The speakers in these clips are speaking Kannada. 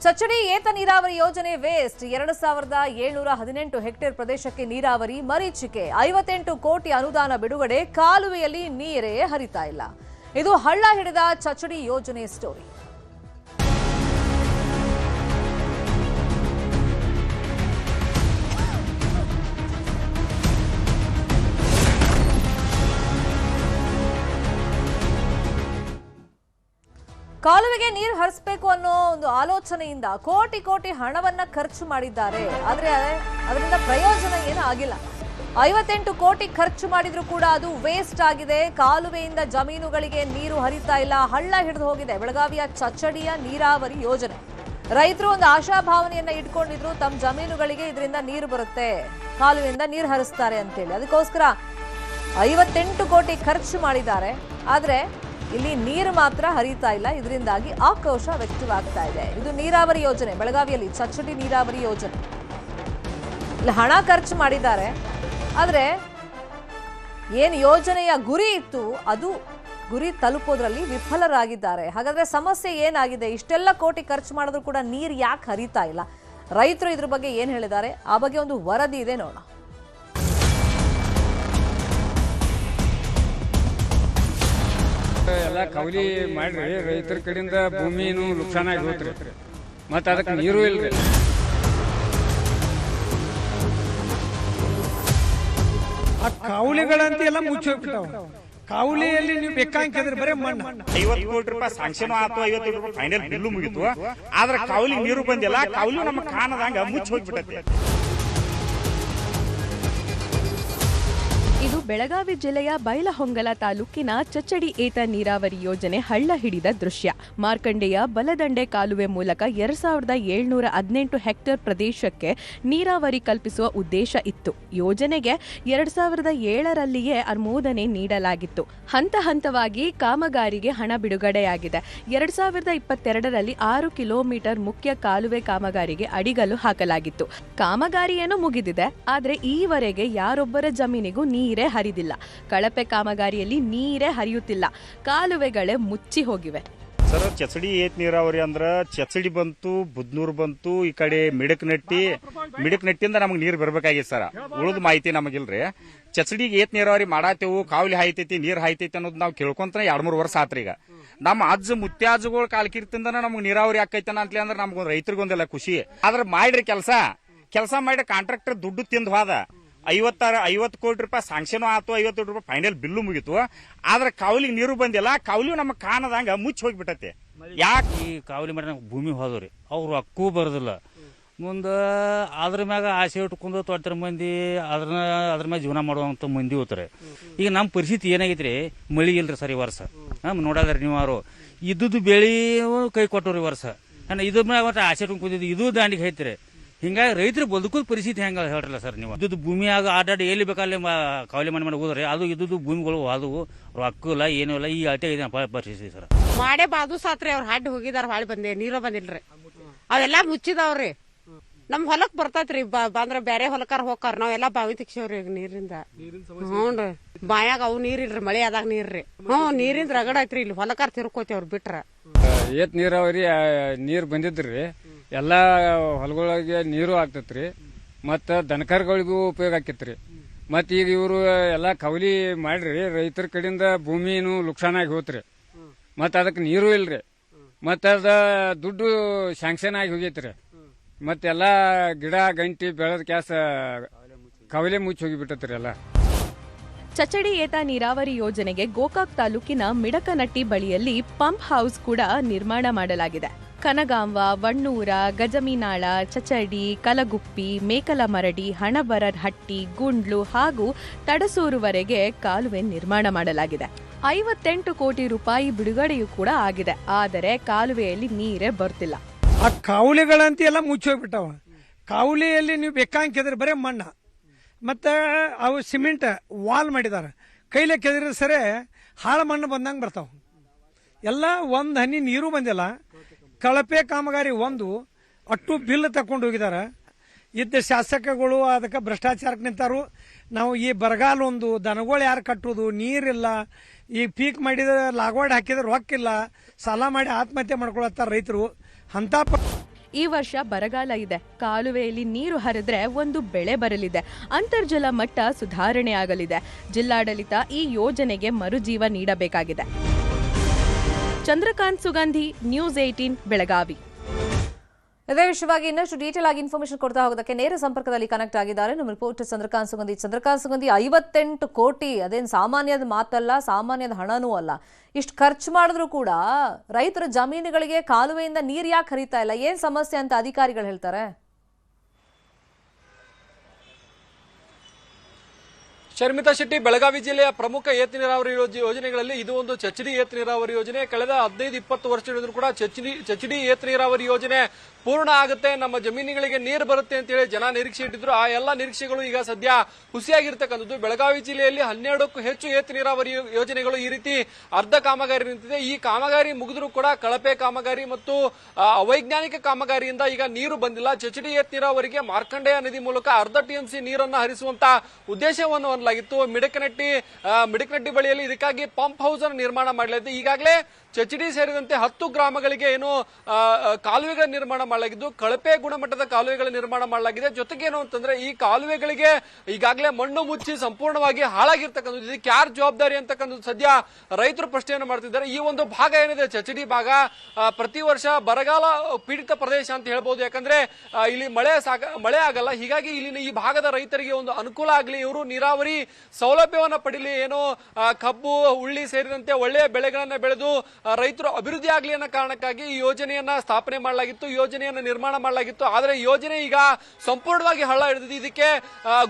ಚಚಡಿ ಏತ ನೀರಾವರಿ ಯೋಜನೆ ವೇಸ್ಟ್ 2718 ಹೆಕ್ಟೇರ್ ಪ್ರದೇಶಕ್ಕೆ ನೀರಾವರಿ ಮರೀಚಿಕೆ 58 ಕೋಟಿ ಅನುದಾನ ಬಿಡುಗಡೆ ಕಾಲುವೆಯಲ್ಲಿ ನೀರೇ ಹರಿತಾ ಇಲ್ಲ. ಇದು ಹಳ್ಳ ಹಿಡಿದ ಚಚಡಿ ಯೋಜನೆ ಸ್ಟೋರಿ. ಕಾಲುವೆಗೆ ನೀರು ಹರಿಸಬೇಕು ಅನ್ನೋ ಒಂದು ಆಲೋಚನೆಯಿಂದ ಕೋಟಿ ಕೋಟಿ ಹಣವನ್ನ ಖರ್ಚು ಮಾಡಿದ್ದಾರೆ. ಆದ್ರೆ ಅದರಿಂದ ಪ್ರಯೋಜನ ಏನೂ ಆಗಿಲ್ಲ. 58 ಕೋಟಿ ಖರ್ಚು ಮಾಡಿದ್ರು ಕೂಡ ಅದು ವೇಸ್ಟ್ ಆಗಿದೆ. ಕಾಲುವೆಯಿಂದ ಜಮೀನುಗಳಿಗೆ ನೀರು ಹರಿತಾ ಇಲ್ಲ, ಹಳ್ಳ ಹಿಡಿದು ಹೋಗಿದೆ. ಬೆಳಗಾವಿಯ ಚಚಡಿಯ ನೀರಾವರಿ ಯೋಜನೆ ರೈತರು ಒಂದು ಆಶಾಭಾವನೆಯನ್ನ ಇಟ್ಕೊಂಡಿದ್ರು, ತಮ್ಮ ಜಮೀನುಗಳಿಗೆ ಇದರಿಂದ ನೀರು ಬರುತ್ತೆ, ಕಾಲುವೆಯಿಂದ ನೀರು ಹರಿಸ್ತಾರೆ ಅಂತೇಳಿ. ಅದಕ್ಕೋಸ್ಕರ 58 ಕೋಟಿ ಖರ್ಚು ಮಾಡಿದ್ದಾರೆ. ಆದ್ರೆ ಇಲ್ಲಿ ನೀರು ಮಾತ್ರ ಹರಿತಾ ಇಲ್ಲ. ಇದರಿಂದಾಗಿ ಆಕ್ರೋಶ ವ್ಯಕ್ತವಾಗ್ತಾ ಇದೆ. ಇದು ನೀರಾವರಿ ಯೋಜನೆ, ಬೆಳಗಾವಿಯಲ್ಲಿ ಚಚಡಿ ನೀರಾವರಿ ಯೋಜನೆ. ಇಲ್ಲಿ ಹಣ ಖರ್ಚು ಮಾಡಿದ್ದಾರೆ, ಆದ್ರೆ ಏನು ಯೋಜನೆಯ ಗುರಿ ಇತ್ತು ಅದು ಗುರಿ ತಲುಪೋದ್ರಲ್ಲಿ ವಿಫಲರಾಗಿದ್ದಾರೆ. ಹಾಗಾದ್ರೆ ಸಮಸ್ಯೆ ಏನಾಗಿದೆ? ಇಷ್ಟೆಲ್ಲ ಕೋಟಿ ಖರ್ಚು ಮಾಡಿದ್ರು ಕೂಡ ನೀರು ಯಾಕೆ ಹರಿತಾ ಇಲ್ಲ? ರೈತರು ಇದ್ರ ಬಗ್ಗೆ ಏನ್ ಹೇಳಿದ್ದಾರೆ? ಆ ಬಗ್ಗೆ ಒಂದು ವರದಿ ಇದೆ, ನೋಡೋಣ. ಎಲ್ಲ ಕವಲಿ ಮಾಡ್ರಿ, ರೈತರ ಕಡೆಯಿಂದ ಭೂಮಿನೂ ನುಕ್ಸಾನ ಆಗಿ ಹೋತ್ರಿ, ಮತ್ತೆ ಅದಕ್ಕೆ ನೀರು ಇಲ್ರಿ. ಆ ಕಾವಲಿಗಳಂತ ಎಲ್ಲ ಮುಚ್ಚಿ ಹೋಗ್ಬಿಟ್ಟಾವ. ಕಾವಲಿಯಲ್ಲಿ ನೀವು ಬೇಕಾಗಿದ್ರೆ ಬರೀ ಮಣ್ಣು. 50 ಕೋಟಿ ರೂಪಾಯಿ ಸ್ಯಾಂಕ್ಷನ್ ಆಯ್ತು, 50 ರೂಪಾಯಿ ಫೈನಲ್ ಬಿಲ್ಲು ಮುಗಿತು. ಆದ್ರೆ ಕಾವಲಿ ನೀರು ಬಂದಿಲ್ಲ. ಕಾವಲಿ ನಮ್ಮ ಕಾಣದಂಗ ಮುಚ್ಚಿ ಹೋಗ್ಬಿಟ್ಟೈತಿ. ಇದು ಬೆಳಗಾವಿ ಜಿಲ್ಲೆಯ ಬೈಲಹೊಂಗಲ ತಾಲೂಕಿನ ಚಚಡಿ ಏತ ನೀರಾವರಿ ಯೋಜನೆ ಹಳ್ಳ ಹಿಡಿದ ದೃಶ್ಯ. ಮಾರ್ಕಂಡೆಯ ಬಲದಂಡೆ ಕಾಲುವೆ ಮೂಲಕ 2718 ಹೆಕ್ಟೇರ್ ಪ್ರದೇಶಕ್ಕೆ ನೀರಾವರಿ ಕಲ್ಪಿಸುವ ಉದ್ದೇಶ ಇತ್ತು. ಯೋಜನೆಗೆ 2007ರಲ್ಲಿಯೇ ಅನುಮೋದನೆ ನೀಡಲಾಗಿತ್ತು. ಹಂತ ಹಂತವಾಗಿ ಕಾಮಗಾರಿಗೆ ಹಣ ಬಿಡುಗಡೆಯಾಗಿದೆ. 2022ರಲ್ಲಿ 6 ಕಿಲೋಮೀಟರ್ ಮುಖ್ಯ ಕಾಲುವೆ ಕಾಮಗಾರಿಗೆ ಅಡಿಗಲ್ಲು ಹಾಕಲಾಗಿತ್ತು. ಕಾಮಗಾರಿಯೇನೋ ಮುಗಿದಿದೆ, ಆದರೆ ಈವರೆಗೆ ಯಾರೊಬ್ಬರ ಜಮೀನಿಗೂ ನೀರೇ ಹರಿದಿಲ್ಲ. ಕಳಪೆ ಕಾಮಗಾರಿಯಲ್ಲಿ ನೀರೇ ಹರಿಯುತ್ತಿಲ್ಲ, ಕಾಲುವೆಗಳೇ ಮುಚ್ಚಿ ಹೋಗಿವೆ. ಸರ್, ಚಚಡಿ ಏತ್ ನೀರಾವರಿ ಅಂದ್ರ ಚಚಡಿ ಬಂತು, ಬುದ್ನೂರ್ ಬಂತು, ಈ ಕಡೆ ಮಿಡಕ್ನಟ್ಟಿಂದ ನಮಗ್ ನೀರ್ ಬರ್ಬೇಕಾಗಿತ್ತು ಸರ್. ಉಳಿದ ಮಾಹಿತಿ ನಮಗಿಲ್ರಿ. ಚಚಡಿಗೆ ಏತ್ ನೀರಾವರಿ ಮಾಡಾತೇವು, ಕಾವಲಿ ಹಾಯ್ತೈತಿ, ನೀರ್ ಹಾಯ್ತೈತಿ ಅನ್ನೋದು ನಾವು ಕೇಳ್ಕೊಂತ 2-3 ವರ್ಷ ಆತ್ರಿ. ಈಗ ನಮ್ಮ ಅಜ್ಜ ಮುತ್ಯಾಜಗಳು ಕಾಲ್ಕಿರ್ತಿಂದ ನಮ್ಗೆ ನೀರಾವರಿ ಆಕೈತನ ಅಂತಲಿ ಅಂದ್ರೆ ನಮ್ಗೊಂದು ರೈತರಿಗೊಂದೆಲ್ಲ ಖುಷಿ. ಆದ್ರೆ ಮಾಡ್ರಿ ಕೆಲಸ ಮಾಡಿ ಕಾಂಟ್ರಾಕ್ಟರ್ ದುಡ್ಡು ತಿಂದು ಹೋದ. 50 ಕೋಟಿ ರೂಪಾಯಿ ಸ್ಯಾಂಕ್ಷನ್ ಆಯ್ತು, 50 ರೂಪಾಯಿ ಫೈನಲ್ ಬಿಲ್ಲು ಮುಗಿತು. ಆದ್ರೆ ಕಾವಲಿಗೆ ನೀರು ಬಂದಿಲ್ಲ. ಕಾವಲಿ ನಮ್ಮ ಕಾಣದಂಗ ಮುಚ್ಚಿ ಹೋಗ್ಬಿಟ್ಟೈತಿ. ಯಾಕೆ ಈ ಕಾವಲಿ ಮಾಡಿ ನಮ್ಗೆ ಭೂಮಿ ಹೋದ್ರಿ, ಅವ್ರು ಹಕ್ಕೂ ಬರೋದಿಲ್ಲ. ಮುಂದೆ ಅದ್ರ ಮ್ಯಾಗ ಆಸೆ ಇಟ್ಕೊಂಡು ತೊಡ್ತಾರ ಮಂದಿ, ಅದ್ರ ಮ್ಯಾಗ ಜೀವನ ಮಾಡುವಂತ ಮಂದಿ ಹೋಗ್ತಾರೆ. ಈಗ ನಮ್ಮ ಪರಿಸ್ಥಿತಿ ಏನಾಗೈತ್ರಿ, ಮಳಿ ಇಲ್ರಿ ಸರ್ ಈ ವರ್ಷ. ನೋಡದ್ರಿ ನೀವು, ಅವರು ಇದ್ದುದು ಬೆಳಿ ಕೈ ಕೊಟ್ಟವ್ರಿ ವರ್ಷ. ಇದ್ರ ಮ್ಯಾಗ ಮತ್ತೆ ಆಸೆ ಇಟ್ಕೊಂಡು ಕೂತಿದ್ದು ಇದು ದಾಂಡಿಗೆ ಐತ್ರಿ. ಹಿಂಗಾಗಿ ರೈತರು ಬದುಕೋದ್ ಪರಿಸ್ಥಿತಿ ಹೆಂಗ ಹೇಳ್ರಲ್ಲ ಸರ್ ನೀವು. ಇದ್ದು ಭೂಮಿಯಾಗ ಆಟಾಡಿ ಎಲ್ಲಿ ಬೇಕಲ್ಲಿ ಕಾವಲಿ ಮಾಡಿ ಹೋದ್ರೆ ಅದು ಇದ್ದು ಭೂಮಿಗಳು ಅದು ರೊಕ್ಕ ಇಲ್ಲ, ಏನೂ ಇಲ್ಲ. ಈ ಅಟೆ ಇದೆ ಪರಿಸ್ಥಿತಿ ಸರ್. ಮಾಡೇ ಬಾದು ಸಾತ್ರಿ, ಅವ್ರು ಹಾಡಿ ಹೋಗಿದಾರ, ಹಾಳಿ ಬಂದೆ ನೀರು ಬಂದಿಲ್ರಿ. ಅವೆಲ್ಲಾ ಮುಚ್ಚಿದಾವ್ರಿ. ನಮ್ ಹೊಲಕ್ ಬರ್ತೈತ್ರಿ, ಬಂದ್ರ ಬ್ಯಾರೆ ಹೊಲಕಾರ ಹೋಗಾರ. ನಾವೆಲ್ಲಾ ಬಾವಿ ತೆಗ್ಸೇವ್ರಿ ಈಗ ನೀರಿಂದ. ಹ್ಞೂನ್ರಿ, ಬಾಯಾಗ ಅವು ನೀರಿಲ್ರಿ, ಮಳೆ ಆದಾಗ ನೀರ್ರಿ. ನೀರಿಂದ ರಗಡ ಐತ್ರಿ. ಇಲ್ಲಿ ಹೊಲಕಾರ ತಿರ್ಕೋತೇವ್ರಿ ಬಿಟ್ರ. ಏತ್ ನೀರಾವರಿ ನೀರ್ ಬಂದಿದ್ರಿ, ಎಲ್ಲಾ ಹೊಲಗಳಿಗೆ ನೀರು ಆಗ್ತೈತ್ರಿ, ಮತ್ತ ದನಕರುಗಳಿಗೂ ಉಪಯೋಗ ಆಕೈತ್ರಿ. ಮತ್ತ ಈಗ ಇವರು ಎಲ್ಲಾ ಕವಲಿ ಮಾಡ್ರಿ, ರೈತರ ಕಡೆಯಿಂದ ಭೂಮಿನೂ ನುಕ್ಸಾನ ಆಗಿ ಹೋತ್ರಿ, ಮತ್ತ ಅದಕ್ಕೆ ನೀರು ಇಲ್ರಿ, ಮತ್ತ ಅದ ದುಡ್ಡು ಶಾಂಕ್ಷನ್ ಆಗಿ ಹೋಗೈತ್ರಿ. ಮತ್ತೆಲ್ಲಾ ಗಿಡ ಗಂಟಿ ಬೆಳೆದ ಕ್ಯಾಸ ಕವಲೆ ಮುಚ್ಚಿ ಹೋಗಿಬಿಟ್ಟತ್ರಿ ಎಲ್ಲ. ಚಚಡಿ ಏತ ನೀರಾವರಿ ಯೋಜನೆಗೆ ಗೋಕಾಕ್ ತಾಲೂಕಿನ ಮಿಡಕನಟ್ಟಿ ಬಳಿಯಲ್ಲಿ ಪಂಪ್ ಹೌಸ್ ಕೂಡ ನಿರ್ಮಾಣ ಮಾಡಲಾಗಿದೆ. ಕನಗಾಂವ, ವಣ್ಣೂರ, ಗಜಮೀನಾಳ, ಚಚಡಿ, ಕಲಗುಪ್ಪಿ, ಮೇಕಲಮರಡಿ, ಹಣಬರಹಟ್ಟಿ, ಗುಂಡ್ಲು ಹಾಗೂ ತಡಸೂರುವರೆಗೆ ಕಾಲುವೆ ನಿರ್ಮಾಣ ಮಾಡಲಾಗಿದೆ. 58 ಕೋಟಿ ರೂಪಾಯಿ ಬಿಡುಗಡೆಯೂ ಕೂಡ ಆಗಿದೆ. ಆದರೆ ಕಾಲುವೆಯಲ್ಲಿ ನೀರೇ ಬರ್ತಿಲ್ಲ. ಆ ಕಾವಲಿಗಳಂತ ಎಲ್ಲ ಮುಚ್ಚಿ ಹೋಗ್ಬಿಟ್ಟಾವ. ಕಾವಲಿಯಲ್ಲಿ ನೀವು ಬೇಕಾಗಿದ್ರೆ ಬರೀ ಮಣ್ಣು, ಮತ್ತೆ ಅವು ಸಿಮೆಂಟ್ ವಾಲ್ ಮಾಡಿದಾರ. ಕೈಲೇ ಕೆದರಿದ್ರೆ ಸರಿ ಹಾಳು ಮಣ್ಣು ಬಂದಂಗೆ ಬರ್ತಾವ. ಎಲ್ಲ ಒಂದು ಹನಿ ನೀರು ಬಂದಿಲ್ಲ. ಕಳಪೆ ಕಾಮಗಾರಿ ಒಂದು ಅಟ್ಟು ಬಿಲ್ ತಕೊಂಡು ಹೋಗಿದಾರ. ಇದ್ದ ಶಾಸಕಗಳು ಅದಕ್ಕೆ ಭ್ರಷ್ಟಾಚಾರಕ್ಕೆ ನಿಂತಾರು. ನಾವು ಈ ಬರಗಾಲ ಒಂದು ದನಗಳು ಯಾರು ಕಟ್ಟೋದು, ನೀರಿಲ್ಲ. ಈ ಪೀಕ್ ಮಾಡಿದ್ರೆ ಲಾಗವಾಡ್ ಹಾಕಿದ್ರೆ ರೊಕ್ಕಿಲ್ಲ, ಸಾಲ ಮಾಡಿ ಆತ್ಮಹತ್ಯೆ ಮಾಡ್ಕೊಳತ್ತಾರ ರೈತರು. ಅಂತ ಈ ವರ್ಷ ಬರಗಾಲ ಇದೆ, ಕಾಲುವೆಯಲ್ಲಿ ನೀರು ಹರಿದ್ರೆ ಒಂದು ಬೆಳೆ ಬರಲಿದೆ, ಅಂತರ್ಜಲ ಮಟ್ಟ ಸುಧಾರಣೆ ಆಗಲಿದೆ. ಜಿಲ್ಲಾಡಳಿತ ಈ ಯೋಜನೆಗೆ ಮರುಜೀವ ನೀಡಬೇಕಾಗಿದೆ. ಚಂದ್ರಕಾಂತ್ ಸುಗಂಧಿ, ನ್ಯೂಸ್ 18 ಬೆಳಗಾವಿ. ಇದೇ ವಿಷಯವಾಗಿ ಇನ್ನಷ್ಟು ಡೀಟೇಲ್ ಆಗಿ ಇನ್ಫಾರ್ಮೇಶನ್ ಕೊಡ್ತಾ ಹೋಗೋದಕ್ಕೆ ನೇರ ಸಂಪರ್ಕದಲ್ಲಿ ಕನೆಕ್ಟ್ ಆಗಿದ್ದಾರೆ ನಮ್ಮ ರಿಪೋರ್ಟರ್ ಚಂದ್ರಕಾಂತ್ ಸುಗಂಧಿ. 58 ಕೋಟಿ ಅದೇನು ಸಾಮಾನ್ಯದ ಮಾತಲ್ಲ, ಸಾಮಾನ್ಯದ ಹಣನೂ ಅಲ್ಲ. ಇಷ್ಟು ಖರ್ಚು ಮಾಡಿದ್ರು ಕೂಡ ರೈತರ ಜಮೀನುಗಳಿಗೆ ಕಾಲುವೆಯಿಂದ ನೀರು ಯಾಕೆ ಹರಿತಾ ಇಲ್ಲ, ಏನ್ ಸಮಸ್ಯೆ ಅಂತ ಅಧಿಕಾರಿಗಳು ಹೇಳ್ತಾರೆ? ಶರ್ಮಿತಾ ಶೆಟ್ಟಿ, ಬೆಳಗಾವಿ ಜಿಲ್ಲೆಯ ಪ್ರಮುಖ ಏತ ನೀರಾವರಿ ಯೋಜನೆಗಳಲ್ಲಿ ಇದು ಒಂದು ಚಚಡಿ ಏತ ನೀರಾವರಿ ಯೋಜನೆ. ಕಳೆದ 15-20 ವರ್ಷಗಳಿಂದ ಕೂಡ ಚಚಡಿ ಏತ ನೀರಾವರಿ ಯೋಜನೆ ಪೂರ್ಣ ಆಗುತ್ತೆ, ನಮ್ಮ ಜಮೀನುಗಳಿಗೆ ನೀರು ಬರುತ್ತೆ ಅಂತೇಳಿ ಜನ ನಿರೀಕ್ಷೆ ಇಟ್ಟಿದ್ರು. ಆ ಎಲ್ಲ ನಿರೀಕ್ಷೆಗಳು ಈಗ ಸದ್ಯ ಹುಸಿಯಾಗಿರ್ತಕ್ಕಂಥದ್ದು. ಬೆಳಗಾವಿ ಜಿಲ್ಲೆಯಲ್ಲಿ 12ಕ್ಕೂ ಹೆಚ್ಚು ಏತ ನೀರಾವರಿ ಯೋಜನೆಗಳು ಈ ರೀತಿ ಅರ್ಧ ಕಾಮಗಾರಿ ನಿಂತಿದೆ. ಈ ಕಾಮಗಾರಿ ಮುಗಿದ್ರೂ ಕೂಡ ಕಳಪೆ ಕಾಮಗಾರಿ ಮತ್ತು ಅವೈಜ್ಞಾನಿಕ ಕಾಮಗಾರಿಯಿಂದ ಈಗ ನೀರು ಬಂದಿಲ್ಲ. ಚಚಡಿ ಏತ ನೀರಾವರಿಗೆ ಮಾರ್ಕಂಡೇಯ ನದಿ ಮೂಲಕ ಅರ್ಧ ಟಿಎಂಸಿ ನೀರನ್ನು ಹರಿಸುವಂತ ಉದ್ದೇಶವನ್ನು ಹೊಂದಲಾಗಿತ್ತು. ಮಿಡಕನಟ್ಟಿ ಬಳಿಯಲ್ಲಿ ಇದಕ್ಕಾಗಿ ಪಂಪ್ ಹೌಸ್ ಅನ್ನು ನಿರ್ಮಾಣ ಮಾಡಲಾಗಿದೆ. ಈಗಾಗಲೇ ಚಚಡಿ ಸೇರಿದಂತೆ 10 ಗ್ರಾಮಗಳಿಗೆ ಏನು ಕಾಲುವೆಗಳ ನಿರ್ಮಾಣ ಮಾಡಲಾಗಿದ್ದು, ಕಳಪೆ ಗುಣಮಟ್ಟದ ಕಾಲುವೆಗಳ ನಿರ್ಮಾಣ ಮಾಡಲಾಗಿದೆ. ಜೊತೆಗೆ ಏನು ಅಂತಂದ್ರೆ ಈ ಕಾಲುವೆಗಳಿಗೆ ಈಗಾಗಲೇ ಮಣ್ಣು ಮುಚ್ಚಿ ಸಂಪೂರ್ಣವಾಗಿ ಹಾಳಾಗಿರ್ತಕ್ಕಂಥದ್ದು. ಇದಕ್ಕೆ ಯಾರು ಜವಾಬ್ದಾರಿ ಅಂತಕ್ಕಂಥದ್ದು ಸದ್ಯ ರೈತರು ಪ್ರಶ್ನೆಯನ್ನು ಮಾಡ್ತಿದ್ದಾರೆ. ಈ ಒಂದು ಭಾಗ ಏನಿದೆ ಚಚಡಿ ಭಾಗ, ಪ್ರತಿ ವರ್ಷ ಬರಗಾಲ ಪೀಡಿತ ಪ್ರದೇಶ ಅಂತ ಹೇಳ್ಬೋದು. ಯಾಕಂದ್ರೆ ಇಲ್ಲಿ ಮಳೆ ಆಗಲ್ಲ. ಹೀಗಾಗಿ ಇಲ್ಲಿನ ಈ ಭಾಗದ ರೈತರಿಗೆ ಒಂದು ಅನುಕೂಲ ಆಗಲಿ, ಇವರು ನೀರಾವರಿ ಸೌಲಭ್ಯವನ್ನ ಪಡೀಲಿ, ಏನು ಕಬ್ಬು ಉಳ್ಳಿ ಸೇರಿದಂತೆ ಒಳ್ಳೆಯ ಬೆಳೆಗಳನ್ನ ಬೆಳೆದು ರೈತರು ಅಭಿವೃದ್ಧಿ ಆಗಲಿ ಅನ್ನೋ ಕಾರಣಕ್ಕಾಗಿ ಈ ಯೋಜನೆಯನ್ನ ಸ್ಥಾಪನೆ ಮಾಡಲಾಗಿತ್ತು, ಯೋಜನೆಯನ್ನ ನಿರ್ಮಾಣ ಮಾಡಲಾಗಿತ್ತು. ಆದರೆ ಯೋಜನೆ ಈಗ ಸಂಪೂರ್ಣವಾಗಿ ಹಳ್ಳ ಹಿಡಿದಿದೆ. ಇದಕ್ಕೆ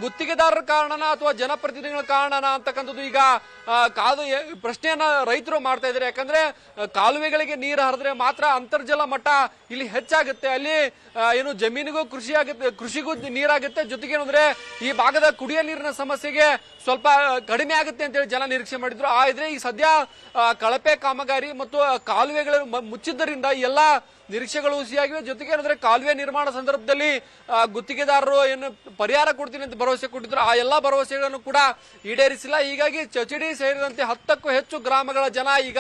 ಗುತ್ತಿಗೆದಾರರ ಕಾರಣನ ಅಥವಾ ಜನಪ್ರತಿನಿಧಿಗಳ ಕಾರಣನ ಅಂತಕ್ಕಂಥದ್ದು ಈಗ ಪ್ರಶ್ನೆಯನ್ನ ರೈತರು ಮಾಡ್ತಾ ಇದ್ದಾರೆ. ಯಾಕಂದ್ರೆ ಕಾಲುವೆಗಳಿಗೆ ನೀರು ಹರಿದ್ರೆ ಮಾತ್ರ ಅಂತರ್ಜಲ ಮಟ್ಟ ಇಲ್ಲಿ ಹೆಚ್ಚಾಗುತ್ತೆ, ಅಲ್ಲಿ ಏನು ಜಮೀನಿಗೂ ಕೃಷಿಗೂ ನೀರಾಗುತ್ತೆ. ಜೊತೆಗೆ ಏನಂದ್ರೆ ಈ ಭಾಗದ ಕುಡಿಯ ನೀರಿನ ಸಮಸ್ಯೆಗೆ ಸ್ವಲ್ಪ ಕಡಿಮೆ ಆಗುತ್ತೆ ಅಂತೇಳಿ ಜನ ನಿರೀಕ್ಷೆ ಮಾಡಿದ್ರು. ಆದ್ರೆ ಈ ಸದ್ಯ ಕಳಪೆ ಕಾಮಗಾರಿ ಮತ್ತು ಕಾಲುವೆಗಳು ಮುಚ್ಚಿದ್ದರಿಂದ ಎಲ್ಲ ನಿರೀಕ್ಷೆಗಳು ಹುಸಿಯಾಗಿವೆ. ಜೊತೆಗೆ ಏನಂದ್ರೆ ಕಾಲುವೆ ನಿರ್ಮಾಣ ಸಂದರ್ಭದಲ್ಲಿ ಗುತ್ತಿಗೆದಾರರು ಏನು ಪರಿಹಾರ ಕೊಡ್ತೀನಿ ಅಂತ ಭರವಸೆ ಕೊಟ್ಟಿದ್ರು, ಆ ಎಲ್ಲಾ ಭರವಸೆಗಳನ್ನು ಕೂಡ ಈಡೇರಿಸಿಲ್ಲ. ಹೀಗಾಗಿ ಚಚಡಿ ಸೇರಿದಂತೆ 10ಕ್ಕೂ ಹೆಚ್ಚು ಗ್ರಾಮಗಳ ಜನ ಈಗ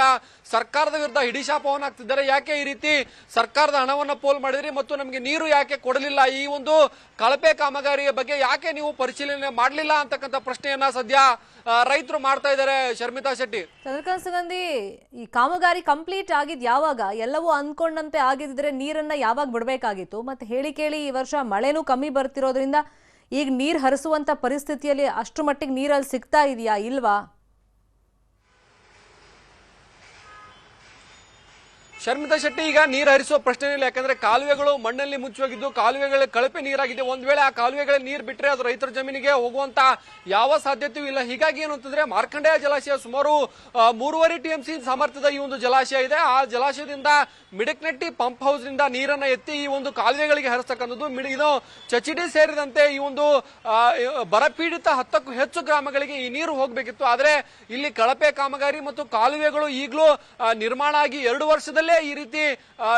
ಸರ್ಕಾರದ ವಿರುದ್ಧ ಹಿಡಿಶಾಪವನ್ನು ಹಾಕ್ತಿದ್ದಾರೆ. ಯಾಕೆ ಈ ರೀತಿ ಸರ್ಕಾರದ ಹಣವನ್ನ ಪೋಲ್ ಮಾಡಿದ್ರಿ ಮತ್ತು ನಮಗೆ ನೀರು ಯಾಕೆ ಕೊಡಲಿಲ್ಲ, ಈ ಒಂದು ಕಳಪೆ ಕಾಮಗಾರಿಯ ಬಗ್ಗೆ ಯಾಕೆ ನೀವು ಪರಿಶೀಲನೆ ಮಾಡಲಿಲ್ಲ ಅಂತಕ್ಕಂಥ ಪ್ರಶ್ನೆಯನ್ನ ಸದ್ಯ ರೈತರು ಮಾಡ್ತಾ ಇದ್ದಾರೆ. ಶರ್ಮಿತಾ ಶೆಟ್ಟಿ. ಚಂದ್ರಕಾಂತ್ ಸುಗಂಧಿ, ಈ ಕಾಮಗಾರಿ ಕಂಪ್ಲೀಟ್ ಆಗಿದ್ ಯಾವಾಗ? ಎಲ್ಲವೂ ಅಂದ್ಕೊಂಡಂತೆ ಆಗಿದ್ರೆ ನೀರನ್ನ ಯಾವಾಗ ಬಿಡಬೇಕಾಗಿತ್ತು? ಮತ್ತೆ ಹೇಳಿ ಕೇಳಿ ಈ ವರ್ಷ ಮಳೆನೂ ಕಮ್ಮಿ ಬರ್ತಿರೋದ್ರಿಂದ ಈಗ ನೀರ್ ಹರಿಸುವಂತ ಪರಿಸ್ಥಿತಿಯಲ್ಲಿ ಅಷ್ಟು ಮಟ್ಟಿಗೆ ನೀರಲ್ಲಿ ಸಿಗ್ತಾ ಇದೆಯಾ ಇಲ್ವಾ? ಶರ್ಮಿತಾ ಶೆಟ್ಟಿ, ಈಗ ನೀರು ಹರಿಸುವ ಪ್ರಶ್ನೆ ಇಲ್ಲ. ಯಾಕಂದ್ರೆ ಕಾಲುವೆಗಳು ಮಣ್ಣಲ್ಲಿ ಮುಚ್ಚೋಗಿದ್ದು, ಕಾಲುವೆಗಳ ಕಳಪೆ ನೀರಾಗಿದೆ. ಒಂದ್ ವೇಳೆ ಆ ಕಾಲುವೆಗಳ ನೀರು ಬಿಟ್ರೆ ಅದು ರೈತರ ಜಮೀನಿಗೆ ಹೋಗುವಂತ ಯಾವ ಸಾಧ್ಯತೆಯೂ ಇಲ್ಲ. ಹೀಗಾಗಿ ಏನು ಅಂತಂದ್ರೆ ಮಾರ್ಕಂಡೇಯ ಜಲಾಶಯ ಸುಮಾರು 3.5 TMC ಸಾಮರ್ಥ್ಯದ ಈ ಒಂದು ಜಲಾಶಯ ಇದೆ. ಆ ಜಲಾಶಯದಿಂದ ಮಿಡಕನಟ್ಟಿ ಪಂಪ್ ಹೌಸ್ ನಿಂದ ನೀರನ್ನ ಎತ್ತಿ ಈ ಒಂದು ಕಾಲುವೆಗಳಿಗೆ ಹರಿಸತಕ್ಕಂಥದ್ದು. ಇದು ಚಚಡಿ ಸೇರಿದಂತೆ ಈ ಒಂದು ಬರಪೀಡಿತ 10ಕ್ಕೂ ಹೆಚ್ಚು ಗ್ರಾಮಗಳಿಗೆ ಈ ನೀರು ಹೋಗಬೇಕಿತ್ತು. ಆದ್ರೆ ಇಲ್ಲಿ ಕಳಪೆ ಕಾಮಗಾರಿ ಮತ್ತು ಕಾಲುವೆಗಳು ಈಗಲೂ ನಿರ್ಮಾಣ ಆಗಿ 2 ವರ್ಷದಲ್ಲೇ ಈ ರೀತಿ